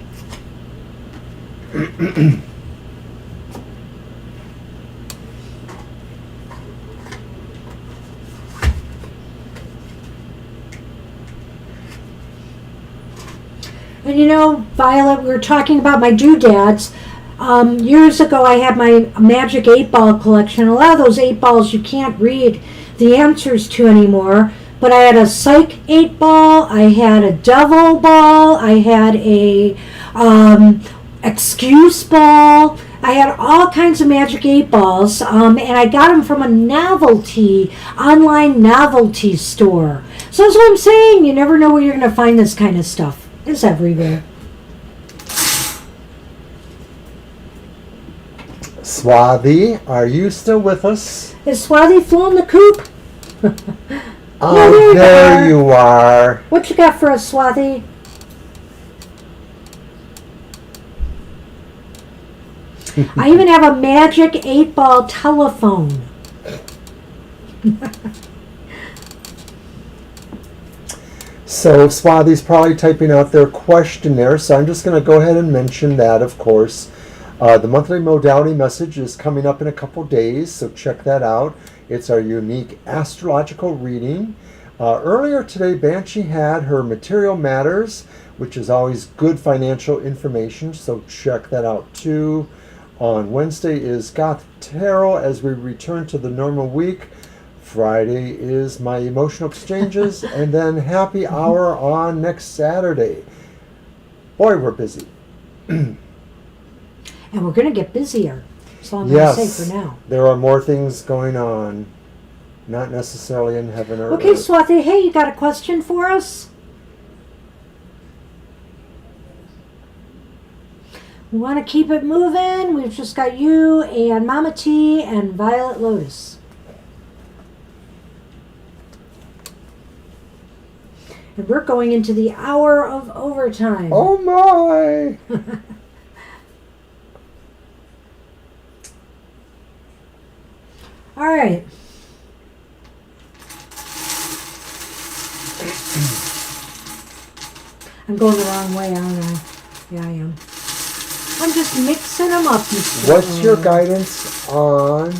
And you know, Violet, we were talking about my doodads. Years ago, I had my Magic 8-Ball collection. A lot of those 8 balls you can't read the answers to anymore. but I had a psych 8 ball, I had a devil ball, I had a excuse ball. I had all kinds of magic 8 balls, and I got them from a online novelty store. So that's what I'm saying. You never know where you're going to find this kind of stuff. It's everywhere. Swathi, are you still with us? Is Swathi flying the coop? Oh, there you are. What you got for us, Swathi? I even have a magic 8-ball telephone. So Swathi's probably typing out their question there, so I'm just going to go ahead and mention that, of course. The monthly modality message is coming up in a couple days, so check that out. It's our unique astrological reading. Earlier today, Banshee had her Material Matters, which is always good financial information, so check that out too. On Wednesday is Goth Tarot as we return to the normal week. Friday is my emotional exchanges, and then happy hour on next Saturday. Boy, we're busy. And we're going to get busier. That's all I'm going to say for now. There are more things going on. Not necessarily in heaven or okay, earth. Swathi, hey, you got a question for us? We want to keep it moving. We've just got you and Mama T and Violet Lotus. And we're going into the hour of overtime. Oh my! All right. I'm going the wrong way, aren't I? Yeah, I am. I'm just mixing them up. What's your guidance on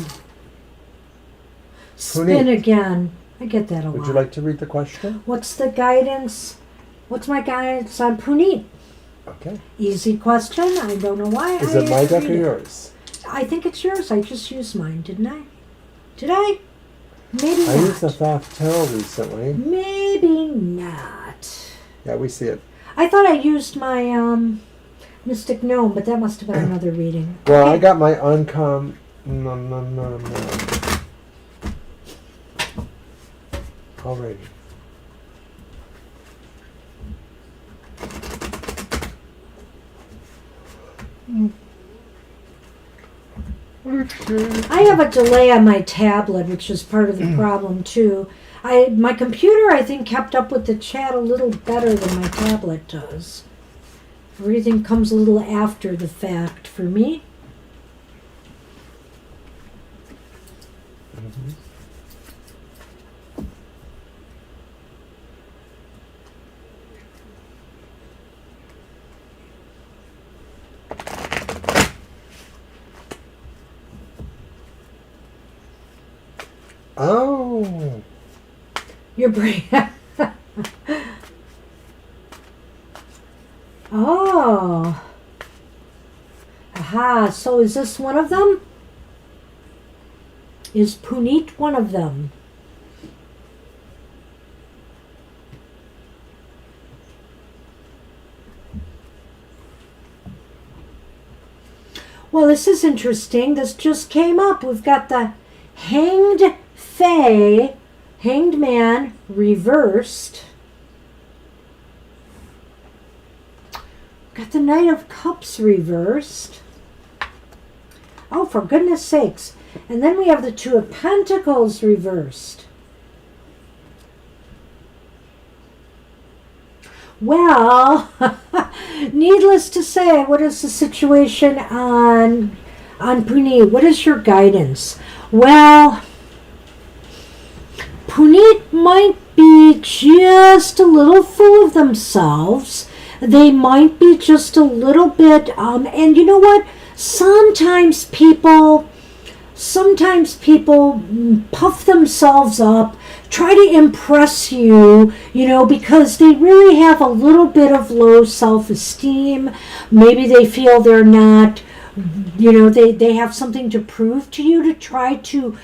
Spin again. I get that a lot. Would you like to read the question? What's the guidance? What's my guidance on Puneet? Okay. Easy question. I don't know why. Is it my deck or yours? I think it's yours. I just used mine, didn't I? Did I? Maybe I not. used the Thoth Tarot recently. Maybe not. Yeah, we see it. I thought I used my Mystic Gnome, but that must have been another reading. Well, Okay. I got my uncom. No. Alrighty. I have a delay on my tablet, which is part of the problem too. My computer, I think, kept up with the chat a little better than my tablet does. Everything comes a little after the fact for me. Mm-hmm. Oh. Your brain. Oh. Aha, so is this one of them? Is Puneet one of them? Well, this is interesting. This just came up. We've got the Hanged Fae, Hanged Man reversed. Got the Knight of Cups reversed. Oh, for goodness sakes. And then we have the Two of Pentacles reversed. Well, needless to say, what is the situation on Puneet? What is your guidance? Well, Puneet might be just a little full of themselves. They might be just a little bit, and you know what? Sometimes people puff themselves up, try to impress you, because they really have a little bit of low self-esteem. Maybe they feel they're not You know, they have something to prove to you, to try to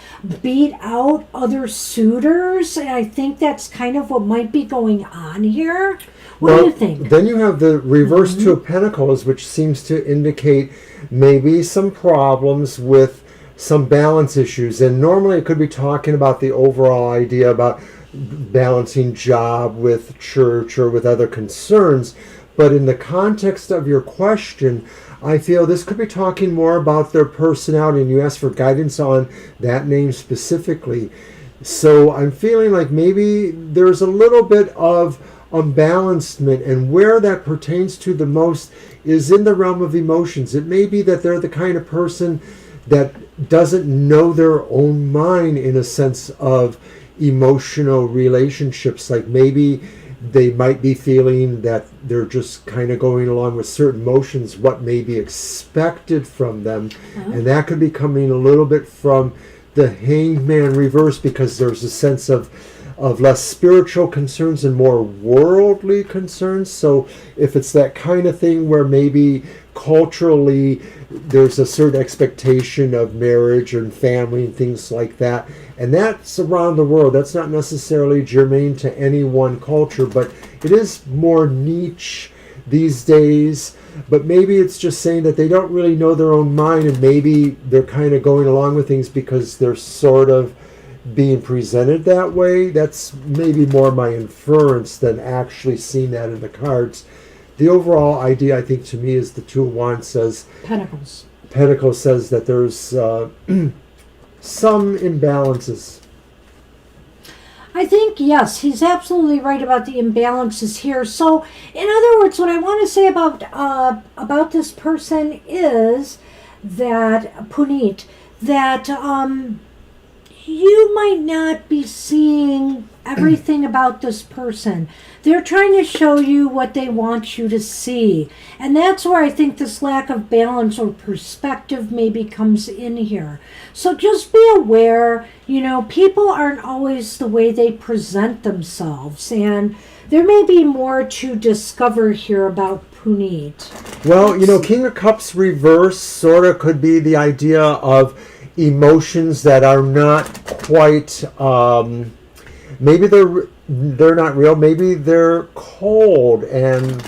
beat out other suitors. And I think that's kind of what might be going on here. What do you think? Then you have the reverse Two of Pentacles, which seems to indicate maybe some problems with some balance issues. And normally it could be talking about the overall idea about balancing job with church or with other concerns. But in the context of your question, I feel this could be talking more about their personality, and you asked for guidance on that name specifically. So I'm feeling like maybe there's a little bit of unbalancement, and where that pertains to the most is in the realm of emotions. It may be that they're the kind of person that doesn't know their own mind in a sense of emotional relationships. Like maybe they might be feeling that they're just kind of going along with certain motions, what may be expected from them. And that could be coming a little bit from the Hanged Man reverse, because there's a sense of less spiritual concerns and more worldly concerns. So if it's that kind of thing where maybe culturally there's a certain expectation of marriage and family and things like that, and that's around the world, that's not necessarily germane to any one culture, but it is more niche these days. But maybe it's just saying that they don't really know their own mind, and maybe they're kind of going along with things because they're sort of being presented that way. That's maybe more my inference than actually seeing that in the cards. The overall idea, I think, to me is the Two of Wands says... Pentacles. Pentacles says that there's some imbalances. I think, yes, he's absolutely right about the imbalances here. So, in other words, what I want to say about this person is that, Puneet, that you might not be seeing everything about this person. They're trying to show you what they want you to see. And that's where I think this lack of balance or perspective maybe comes in here. So just be aware, you know, people aren't always the way they present themselves. And there may be more to discover here about Puneet. Well, you know, King of Cups reverse sort of could be the idea of emotions that are not quite, maybe they're not real, maybe they're cold and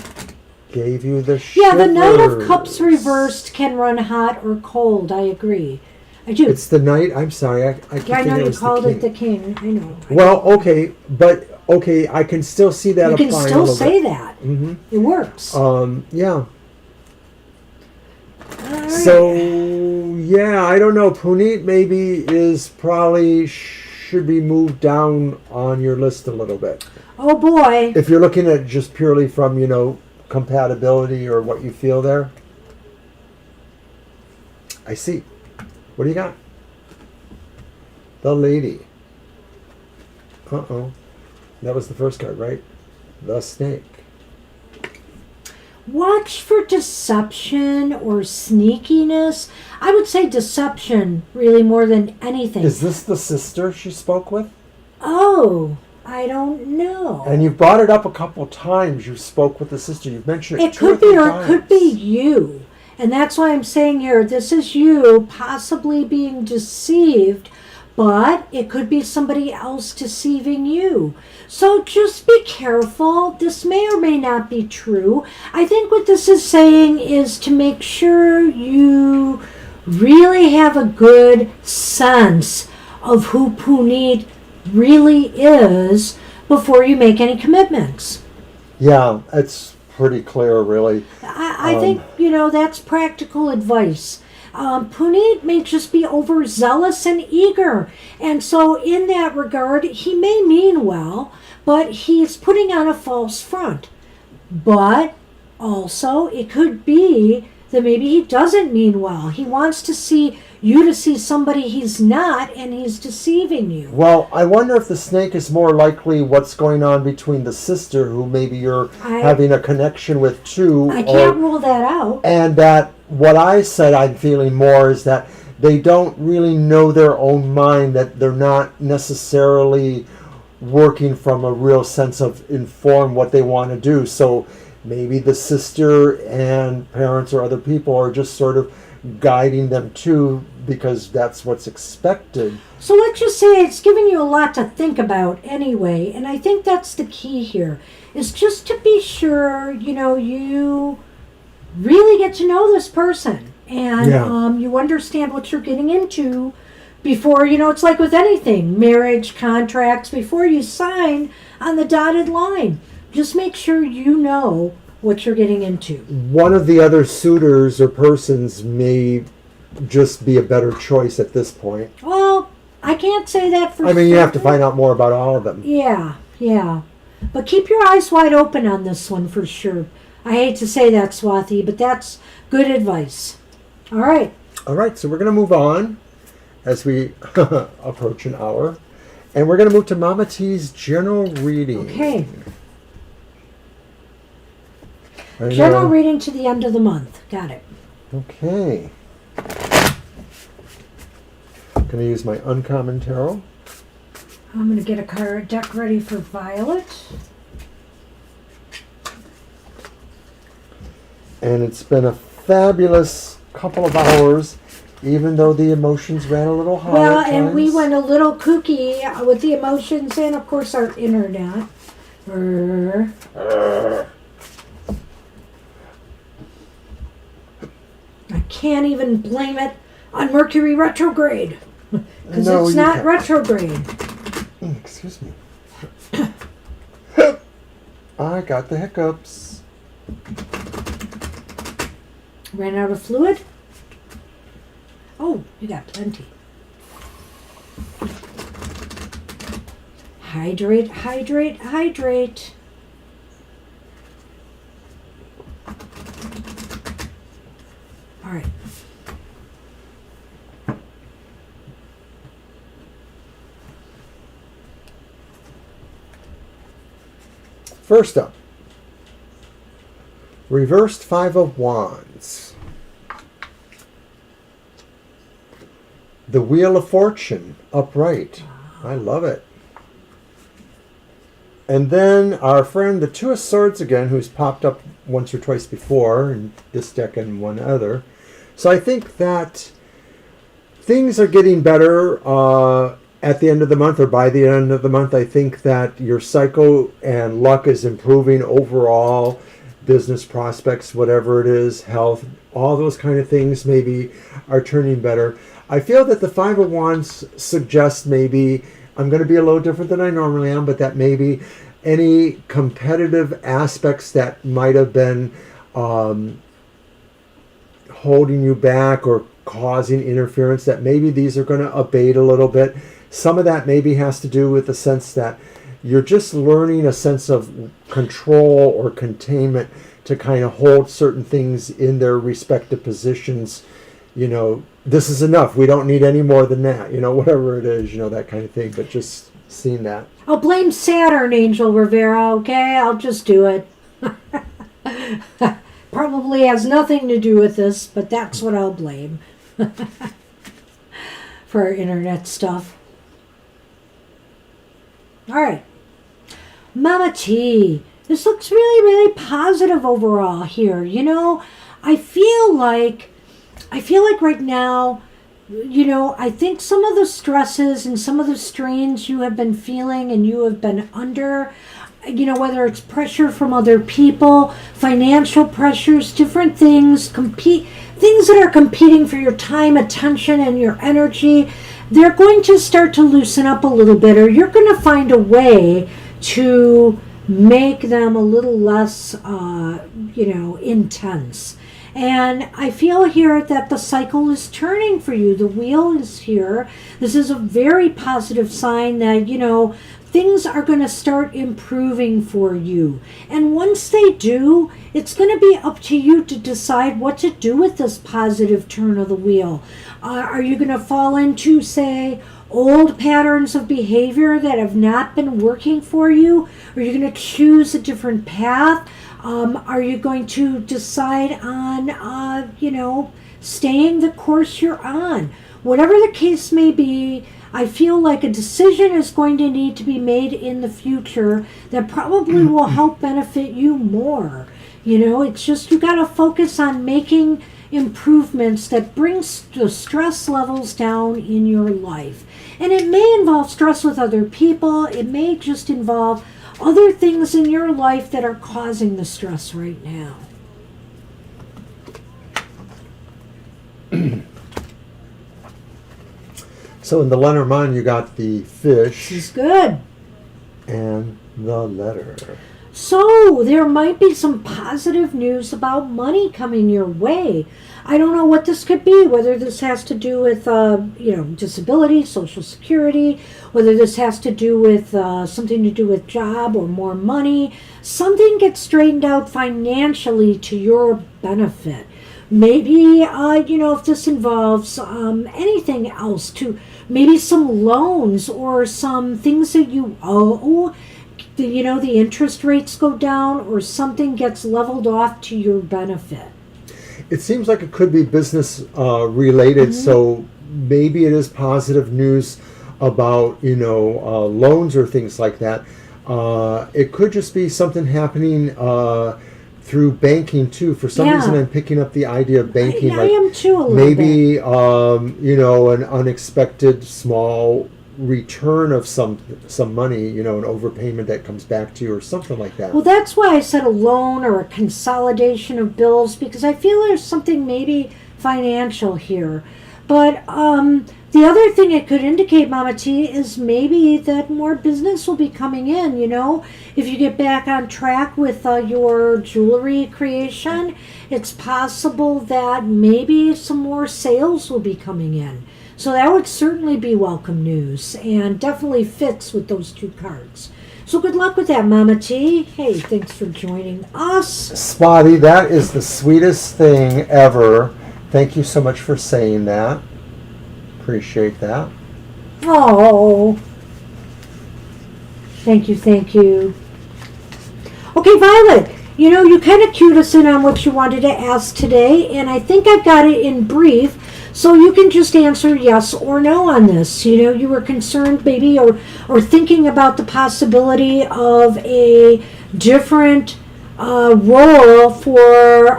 gave you the shivers. Yeah, the Knight of Cups reversed can run hot or cold. I agree. I do. It's the Knight. I'm sorry. I keep I know thinking you called it the King. I know. Well, okay, but okay, I can still see that you applying can a still little say bit. that. It works. Yeah. All right. So, yeah, I don't know. Puneet maybe is probably should be moved down on your list a little bit. Oh boy. If you're looking at just purely from, you know, compatibility or what you feel there. I see. What do you got? The Lady. Uh-oh. That was the first card, right? The Snake. Watch for deception or sneakiness. I would say deception really more than anything. Is this the sister she spoke with? Oh, I don't know. And you've brought it up a couple times. You spoke with the sister. You've mentioned it It two or could be, three or times. it could be you. And that's why I'm saying here, this is you possibly being deceived, but it could be somebody else deceiving you. So just be careful. This may or may not be true. I think what this is saying is to make sure you really have a good sense of who Puneet really is before you make any commitments. Yeah, it's pretty clear, really. I think, you know, that's practical advice. Puneet may just be overzealous and eager. And so in that regard, he may mean well, but he's putting on a false front. But also, it could be that maybe he doesn't mean well. He wants to see you to see somebody he's not, and he's deceiving you. Well, I wonder if the snake is more likely what's going on between the sister, who maybe you're having a connection with too. I can't rule that out. And that what I said I'm feeling more is that they don't really know their own mind, that they're not necessarily working from a real sense of inform what they want to do. So maybe the sister and parents or other people are just sort of guiding them to, because that's what's expected. So let's just say it's giving you a lot to think about anyway, and I think that's the key here, is just to be sure, you really get to know this person, and you understand what you're getting into before, it's like with anything, marriage, contracts, before you sign on the dotted line, just make sure you know what you're getting into. One of the other suitors or persons may just be a better choice at this point. Well, I can't say that for I mean, you have to find out more about all of them. Yeah. But keep your eyes wide open on this one for sure. I hate to say that, Swathi, but that's good advice. All right. All right, so we're going to move on as we approach an hour. And we're going to move to Mama T's general reading. Okay. General reading to the end of the month. Got it. Okay. Going to use my Uncommon Tarot. I'm going to get a deck ready for Violet. And it's been a fabulous couple of hours, even though the emotions ran a little high. Well, at and times. we went a little kooky with the emotions and, of course, our internet. I can't even blame it on Mercury retrograde, because it's not retrograde. Excuse me. I got the hiccups. Ran out of fluid? Oh, you got plenty. Hydrate, hydrate, hydrate. All right. First up, reversed Five of Wands. The Wheel of Fortune, upright. I love it. And then our friend, the Two of Swords again, who's popped up once or twice before, in this deck and one other. So I think that things are getting better at the end of the month, or by the end of the month. I think that your psycho and luck is improving overall. Business prospects, whatever it is, health, all those kind of things maybe are turning better. I feel that the Five of Wands suggests maybe I'm going to be a little different than I normally am, but that maybe any competitive aspects that might have been holding you back or causing interference, that maybe these are going to abate a little bit. Some of that maybe has to do with the sense that you're just learning a sense of control or containment to kind of hold certain things in their respective positions. This is enough. We don't need any more than that. Whatever it is, that kind of thing. But just seeing that. I'll blame Saturn, Angel Rivera, okay? I'll just do it. Probably has nothing to do with this, but that's what I'll blame. For our internet stuff. All right. Mama T, this looks really, really positive overall here. I feel like right now, I think some of the stresses and some of the strains you have been feeling and you have been under, whether it's pressure from other people, financial pressures, different things, things that are competing for your time, attention, and your energy, they're going to start to loosen up a little bit, or you're going to find a way to make them a little less, intense. And I feel here that the cycle is turning for you. The wheel is here. This is a very positive sign that, things are going to start improving for you. And once they do, it's going to be up to you to decide what to do with this positive turn of the wheel. Are you going to fall into, say, old patterns of behavior that have not been working for you? Are you going to choose a different path? Are you going to decide on, staying the course you're on? Whatever the case may be, I feel like a decision is going to need to be made in the future that probably will help benefit you more. It's just you got to focus on making improvements that brings the stress levels down in your life. And it may involve stress with other people. It may just involve other things in your life that are causing the stress right now. So in the Lenormand, you got the fish. This is good. And the letter. So there might be some positive news about money coming your way. I don't know what this could be, whether this has to do with, disability, Social Security, whether this has to do with something to do with job or more money. Something gets straightened out financially to your benefit. Maybe, if this involves anything else, to maybe some loans or some things that you owe, the interest rates go down or something gets leveled off to your benefit. It seems like it could be business related, so maybe it is positive news about, loans or things like that. It could just be something happening through banking too. For some reason, I'm picking up the idea of banking. I am too, a little maybe, an unexpected small return of some money, an overpayment that comes back to you or something like that. Well, that's why I said a loan or a consolidation of bills, because I feel there's something maybe financial here. But the other thing it could indicate, Mama T, is maybe that more business will be coming in, If you get back on track with your jewelry creation, it's possible that maybe some more sales will be coming in. So that would certainly be welcome news and definitely fits with those two cards. So good luck with that, Mama T. Hey, thanks for joining us. Spotty, that is the sweetest thing ever. Thank you so much for saying that. Appreciate that. Oh. Thank you. Okay, Violet, you kind of cued us in on what you wanted to ask today, and I think I've got it in brief. So you can just answer yes or no on this. You were concerned maybe or thinking about the possibility of a different role for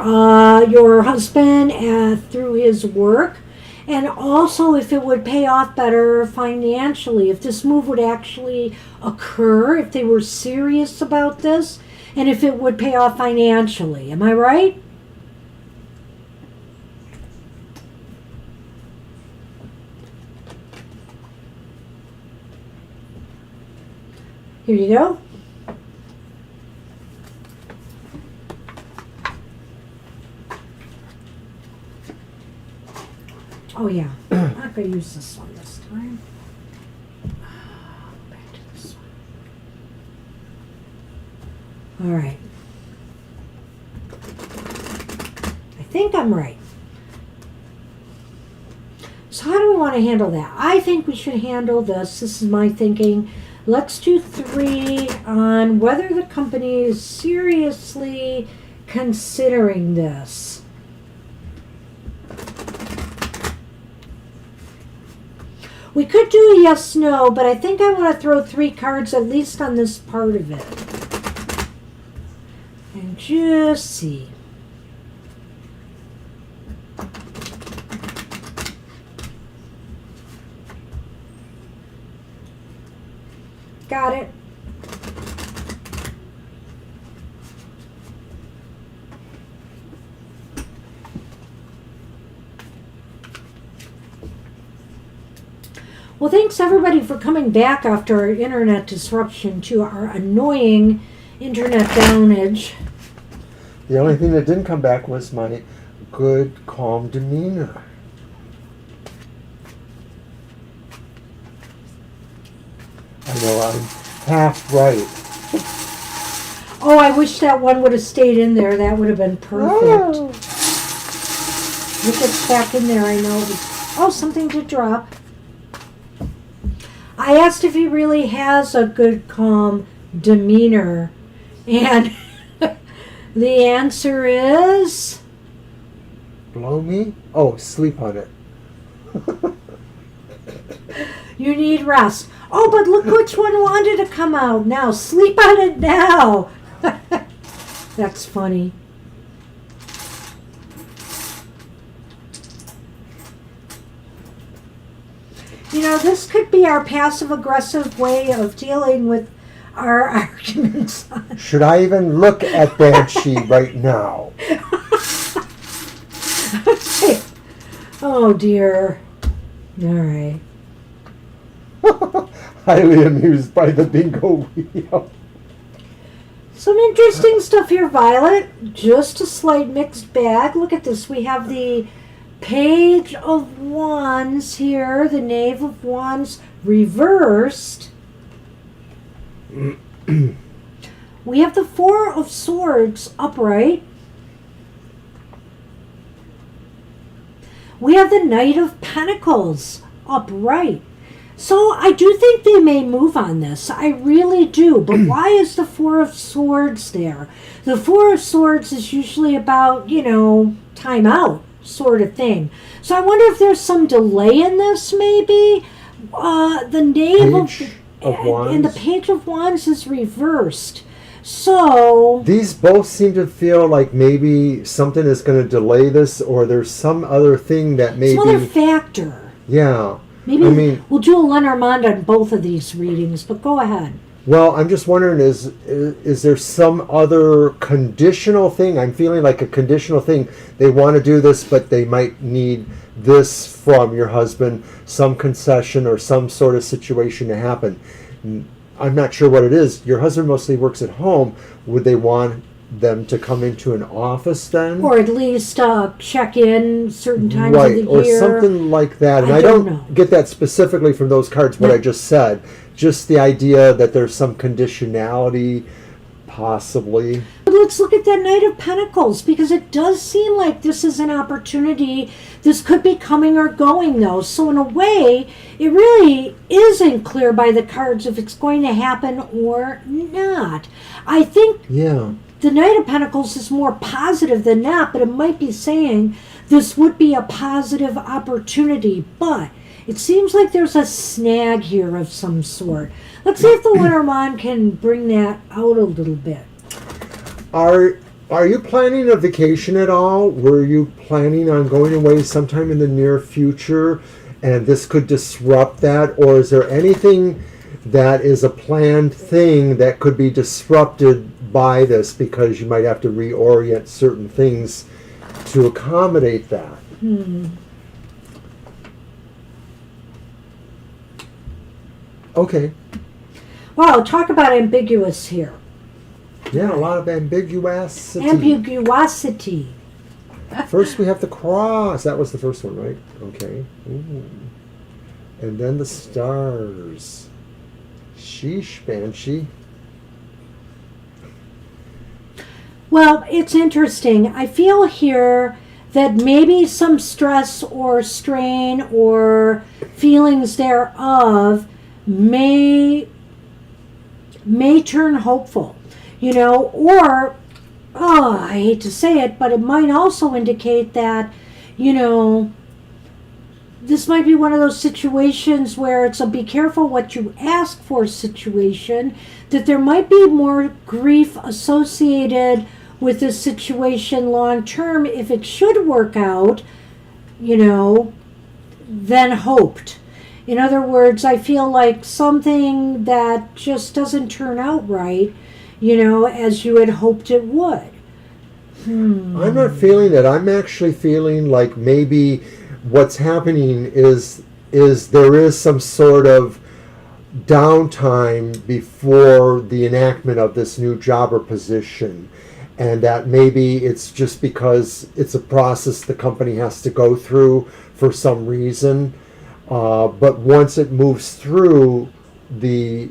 your husband through his work. And also if it would pay off better financially, if this move would actually occur, if they were serious about this, and if it would pay off financially. Am I right? Here you go. Oh yeah, I'm not going to use this one this time. Back to this one. All right. I think I'm right. So how do we want to handle that? I think we should handle this. This is my thinking. Let's do 3 on whether the company is seriously considering this. We could do a yes, no, but I think I want to throw 3 cards at least on this part of it. And just see. Got it. Well, thanks everybody for coming back after our internet disruption to our annoying internet downage. The only thing that didn't come back was my good, calm demeanor. I know I'm half right. Oh, I wish that one would have stayed in there. That would have been perfect. Oh. If it's back in there, I know. Oh, something to drop. I asked if he really has a good, calm demeanor. And the answer is... Blow me? Oh, sleep on it. You need rest. Oh, but look which one wanted to come out now. Sleep on it now. That's funny. You know, this could be our passive-aggressive way of dealing with our arguments. Should I even look at Banshee right now? Okay. Oh, dear. All right. Highly amused by the bingo wheel. Some interesting stuff here, Violet. Just a slight mixed bag. Look at this. We have the Page of Wands here, the Knave of Wands reversed. We have the Four of Swords upright. We have the Knight of Pentacles upright. So I do think they may move on this. I really do. But why is the Four of Swords there? The Four of Swords is usually about, time out sort of thing. So I wonder if there's some delay in this maybe. The Knave of Wands. and the Page of Wands is reversed. So these both seem to feel like maybe something is going to delay this, or there's some other thing that maybe... some other factor. Yeah. Maybe we'll do a Lenormand on both of these readings, but go ahead. Well, I'm just wondering, is there some other conditional thing? I'm feeling like a conditional thing. They want to do this, but they might need this from your husband, some concession or some sort of situation to happen. I'm not sure what it is. Your husband mostly works at home. Would they want them to come into an office then? Or at least check in certain times right, of the or year. something like that. And I I don't don't know. get that specifically from those cards, what I just said. Just the idea that there's some conditionality, possibly. But let's look at that Knight of Pentacles, because it does seem like this is an opportunity. This could be coming or going, though. So in a way, it really isn't clear by the cards if it's going to happen or not. I think the Knight of Pentacles is more positive than that, but it might be saying this would be a positive opportunity. But it seems like there's a snag here of some sort. Let's see if the Lenormand can bring that out a little bit. Are you planning a vacation at all? Were you planning on going away sometime in the near future, and this could disrupt that? Or is there anything that is a planned thing that could be disrupted by this because you might have to reorient certain things to accommodate that? Okay. Wow, talk about ambiguous here. Yeah, a lot of ambiguosity. Ambiguosity. First we have the cross. That was the first one, right? Okay. Ooh. And then the stars. Sheesh, Banshee. Well, it's interesting. I feel here that maybe some stress or strain or feelings thereof may turn hopeful, or I hate to say it, but it might also indicate that, this might be one of those situations where it's a be careful what you ask for situation, that there might be more grief associated with this situation long term if it should work out, than hoped. In other words, I feel like something that just doesn't turn out right, as you had hoped it would. I'm not feeling that. I'm actually feeling like maybe what's happening is there is some sort of downtime before the enactment of this new job or position. And that maybe it's just because it's a process the company has to go through for some reason. But once it moves through, the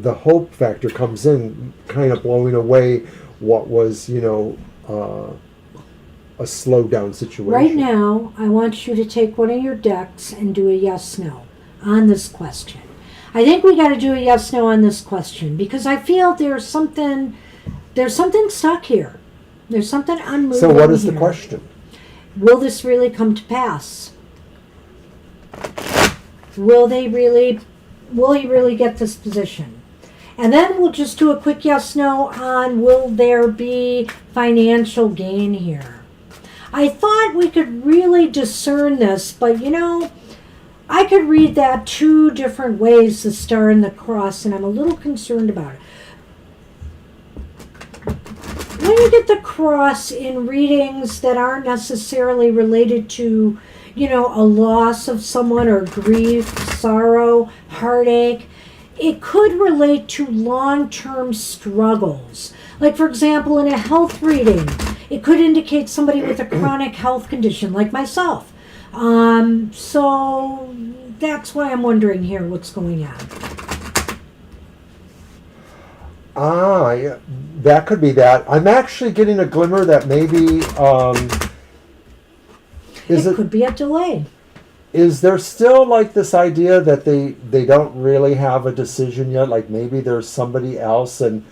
hope factor comes in, kind of blowing away what was, a slowdown situation. Right now, I want you to take one of your decks and do a yes/no on this question. I think we got to do a yes/no on this question because I feel there's something stuck here. There's something unmoving. So what is here. the question? Will this really come to pass? Will he really get this position? And then we'll just do a quick yes/no on will there be financial gain here. I thought we could really discern this, but I could read that two different ways, the star and the cross, and I'm a little concerned about it. When you get the cross in readings that aren't necessarily related to, a loss of someone or grief, sorrow, heartache, it could relate to long-term struggles. Like, for example, in a health reading, it could indicate somebody with a chronic health condition, like myself. So that's why I'm wondering here what's going on. Yeah, that could be that. I'm actually getting a glimmer that maybe It could be a delay. is there still like this idea that they don't really have a decision yet? Like maybe there's somebody else, and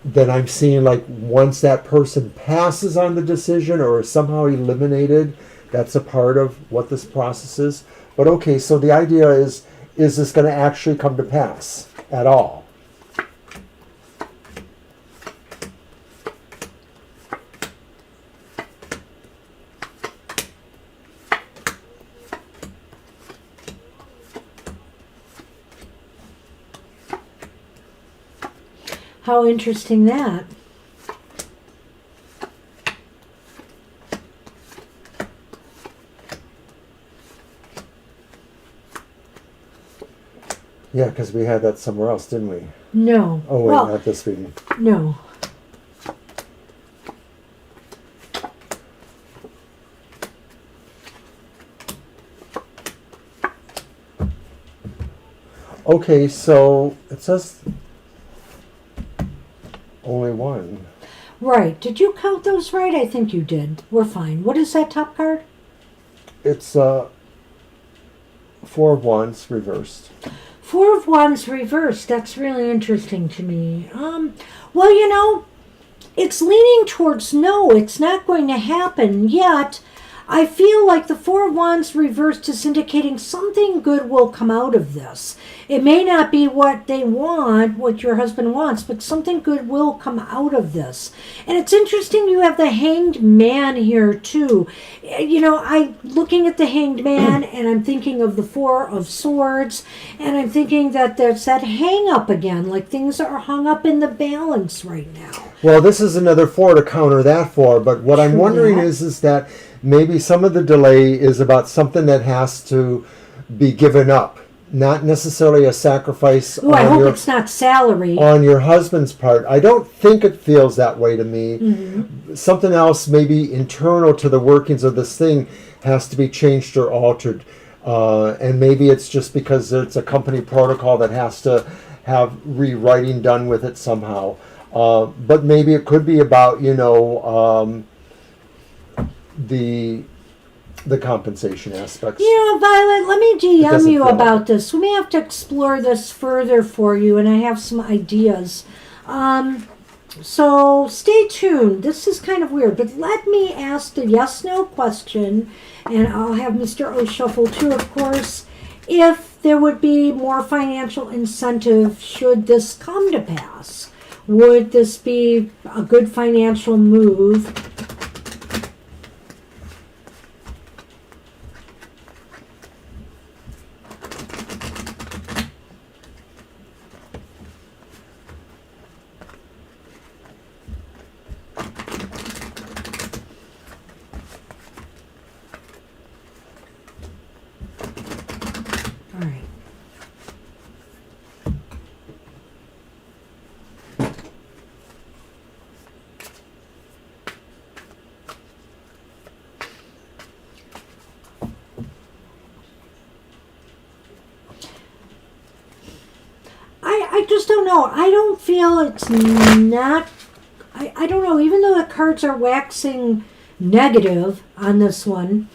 then I'm seeing like once that person passes on the decision or is somehow eliminated, that's a part of what this process is. But okay, so the idea is this going to actually come to pass at all? How interesting that. Yeah, because we had that somewhere else, didn't we? No. Oh, wait, well, not this reading. No. Okay, so it says only one. Right. Did you count those right? I think you did. We're fine. What is that top card? It's 4 of Wands reversed. 4 of Wands reversed. That's really interesting to me. Well, it's leaning towards no, it's not going to happen yet. I feel like the 4 of Wands reversed is indicating something good will come out of this. It may not be what they want, what your husband wants, but something good will come out of this. And it's interesting you have the Hanged Man here too. I'm looking at the Hanged Man and I'm thinking of the 4 of Swords, and I'm thinking that there's that hang up again, like things are hung up in the balance right now. Well, this is another 4 to counter that 4, but what I'm wondering is that maybe some of the delay is about something that has to be given up, not necessarily a sacrifice. Oh, I hope it's not salary. On your husband's part. I don't think it feels that way to me. Mm-hmm. Something else maybe internal to the workings of this thing has to be changed or altered. And maybe it's just because it's a company protocol that has to have rewriting done with it somehow. But maybe it could be about, the compensation aspects. Violet, let me DM you about this. We may have to explore this further for you, and I have some ideas. So stay tuned. This is kind of weird, but let me ask the yes/no question, and I'll have Mr. O shuffle too, of course, if there would be more financial incentive should this come to pass. Would this be a good financial move? All right. I just don't know. I don't feel it's not... I don't know. Even though the cards are waxing negative on this one,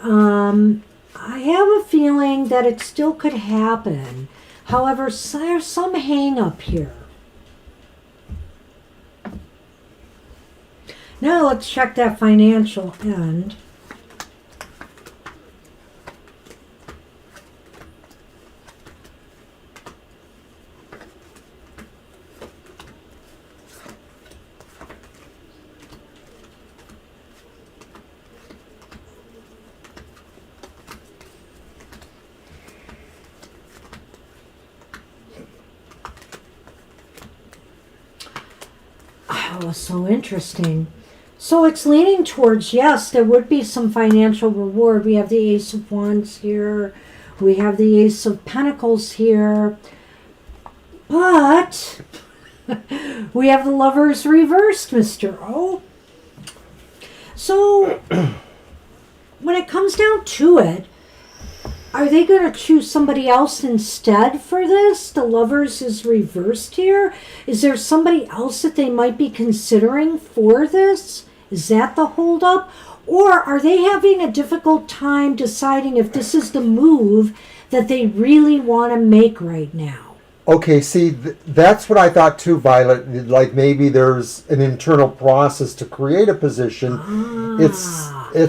I have a feeling that it still could happen. However, there's some hang up here. Now let's check that financial end. Oh, so interesting. So it's leaning towards, yes, there would be some financial reward. We have the Ace of Wands here. We have the Ace of Pentacles here. But we have the Lovers reversed, Mr. O. So when it comes down to it, are they going to choose somebody else instead for this? The Lovers is reversed here. Is there somebody else that they might be considering for this? Is that the holdup? Or are they having a difficult time deciding if this is the move that they really want to make right now? Okay, see, that's what I thought too, Violet. Like maybe there's an internal process to create a position. It's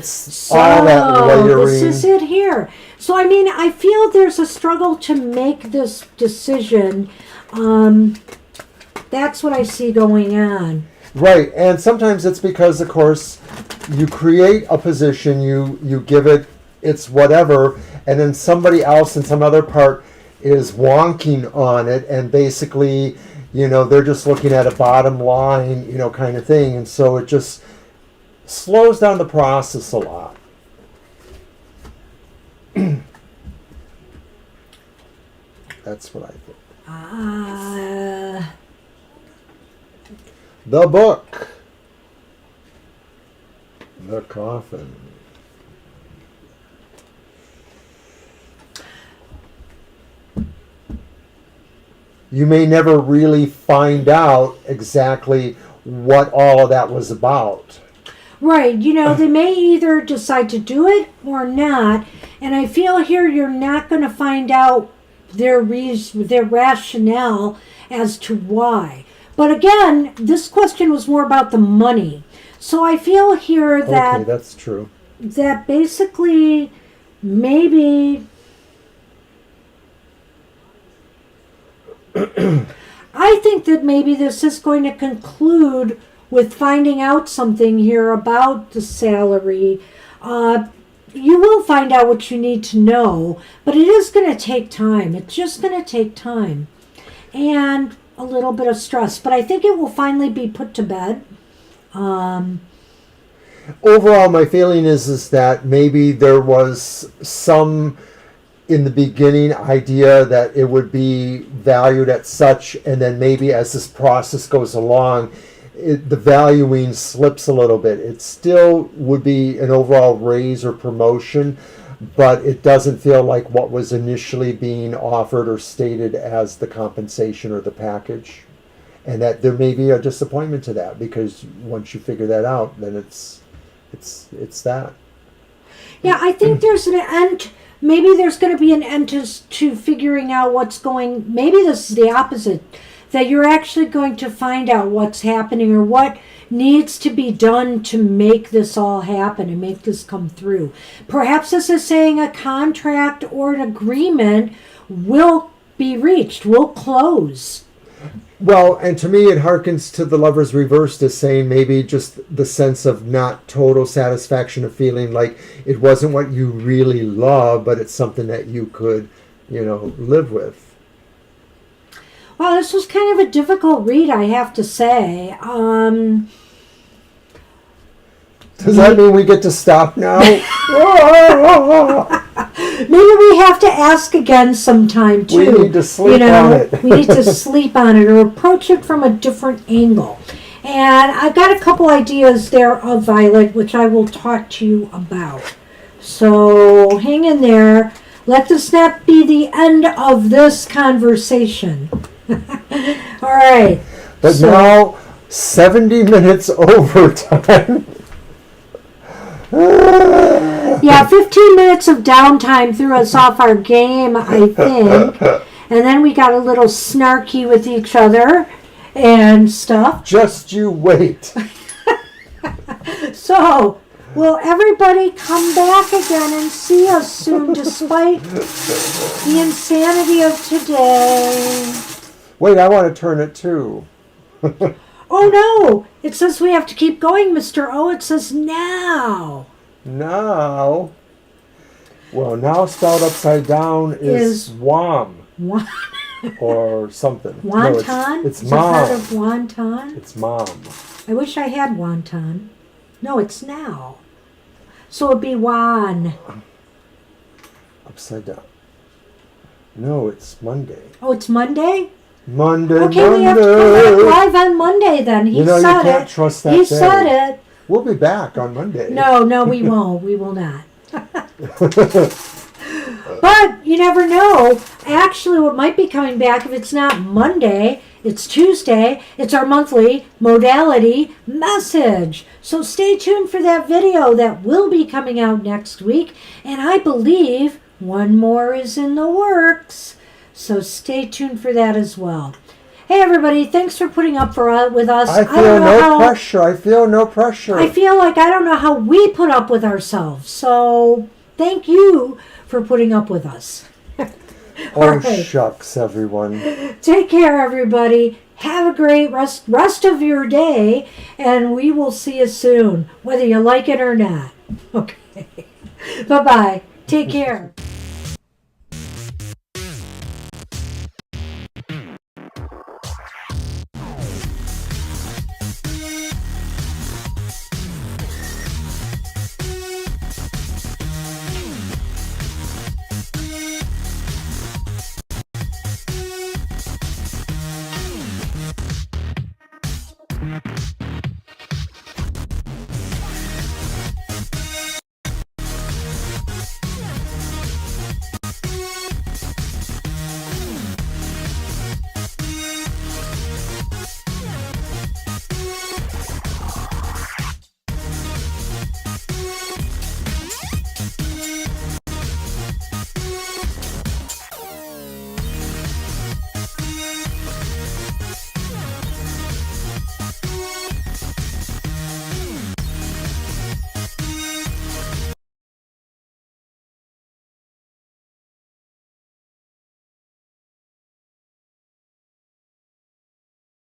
So, all that layering. this is it here. So, I mean, I feel there's a struggle to make this decision. That's what I see going on. Right, and sometimes it's because, of course, you create a position, you give it its whatever, and then somebody else in some other part is wonking on it, and basically, they're just looking at a bottom line, kind of thing, and so it just slows down the process a lot. That's what I think. The book. The coffin. You may never really find out exactly what all of that was about. Right, they may either decide to do it or not, and I feel here you're not going to find out their rationale as to why. But again, this question was more about the money. So I feel here that... Okay, that's true. That basically maybe... I think that maybe this is going to conclude with finding out something here about the salary. You will find out what you need to know, but it is going to take time. It's just going to take time. And a little bit of stress, but I think it will finally be put to bed. Overall, my feeling is that maybe there was some in the beginning idea that it would be valued at such, and then maybe as this process goes along, the valuing slips a little bit. It still would be an overall raise or promotion, but it doesn't feel like what was initially being offered or stated as the compensation or the package. And that there may be a disappointment to that, because once you figure that out, then it's that. Yeah, I think there's an end. Maybe there's going to be an end to figuring out what's going. Maybe this is the opposite. That you're actually going to find out what's happening or what needs to be done to make this all happen and make this come through. Perhaps this is saying a contract or an agreement will be reached, will close. Well, and to me, it harkens to the Lovers reversed as saying maybe just the sense of not total satisfaction of feeling like it wasn't what you really love, but it's something that you could, live with. Well, this was kind of a difficult read, I have to say. Does that mean we get to stop now? Maybe we have to ask again sometime, too. We need to sleep on it. We need to sleep on it or approach it from a different angle. And I've got a couple ideas there of Violet, which I will talk to you about. So hang in there. Let this not be the end of this conversation. All right. But now, 70 minutes overtime. Yeah, 15 minutes of downtime threw us off our game, I think. And then we got a little snarky with each other and stuff. Just you wait. So, will everybody come back again and see us soon, despite the insanity of today? Wait, I want to turn it too. Oh no! It says we have to keep going, Mr. O. It says now. Now? Well, now spelled upside down is wom. Or something. Wonton? No, it's Is mom. that of wonton? It's mom. I wish I had wonton. No, it's now. So it'd be wan. Upside down. No, it's Monday. Oh, it's Monday? Monday, Okay, Monday. we have to come back live on Monday then. He You know, said you can't it. trust that He day. said it. We'll be back on Monday. No, we won't. We will not. But you never know. Actually, what might be coming back, if it's not Monday, it's Tuesday. It's our monthly modality message. So stay tuned for that video that will be coming out next week. And I believe one more is in the works. So stay tuned for that as well. Hey, everybody. Thanks for putting up with us. I feel no pressure. I feel no pressure. I feel like I don't know how we put up with ourselves. So thank you for putting up with us. Oh, right. Shucks, everyone. Take care, everybody. Have a great rest of your day, and we will see you soon, whether you like it or not. Okay. Bye-bye. Take care.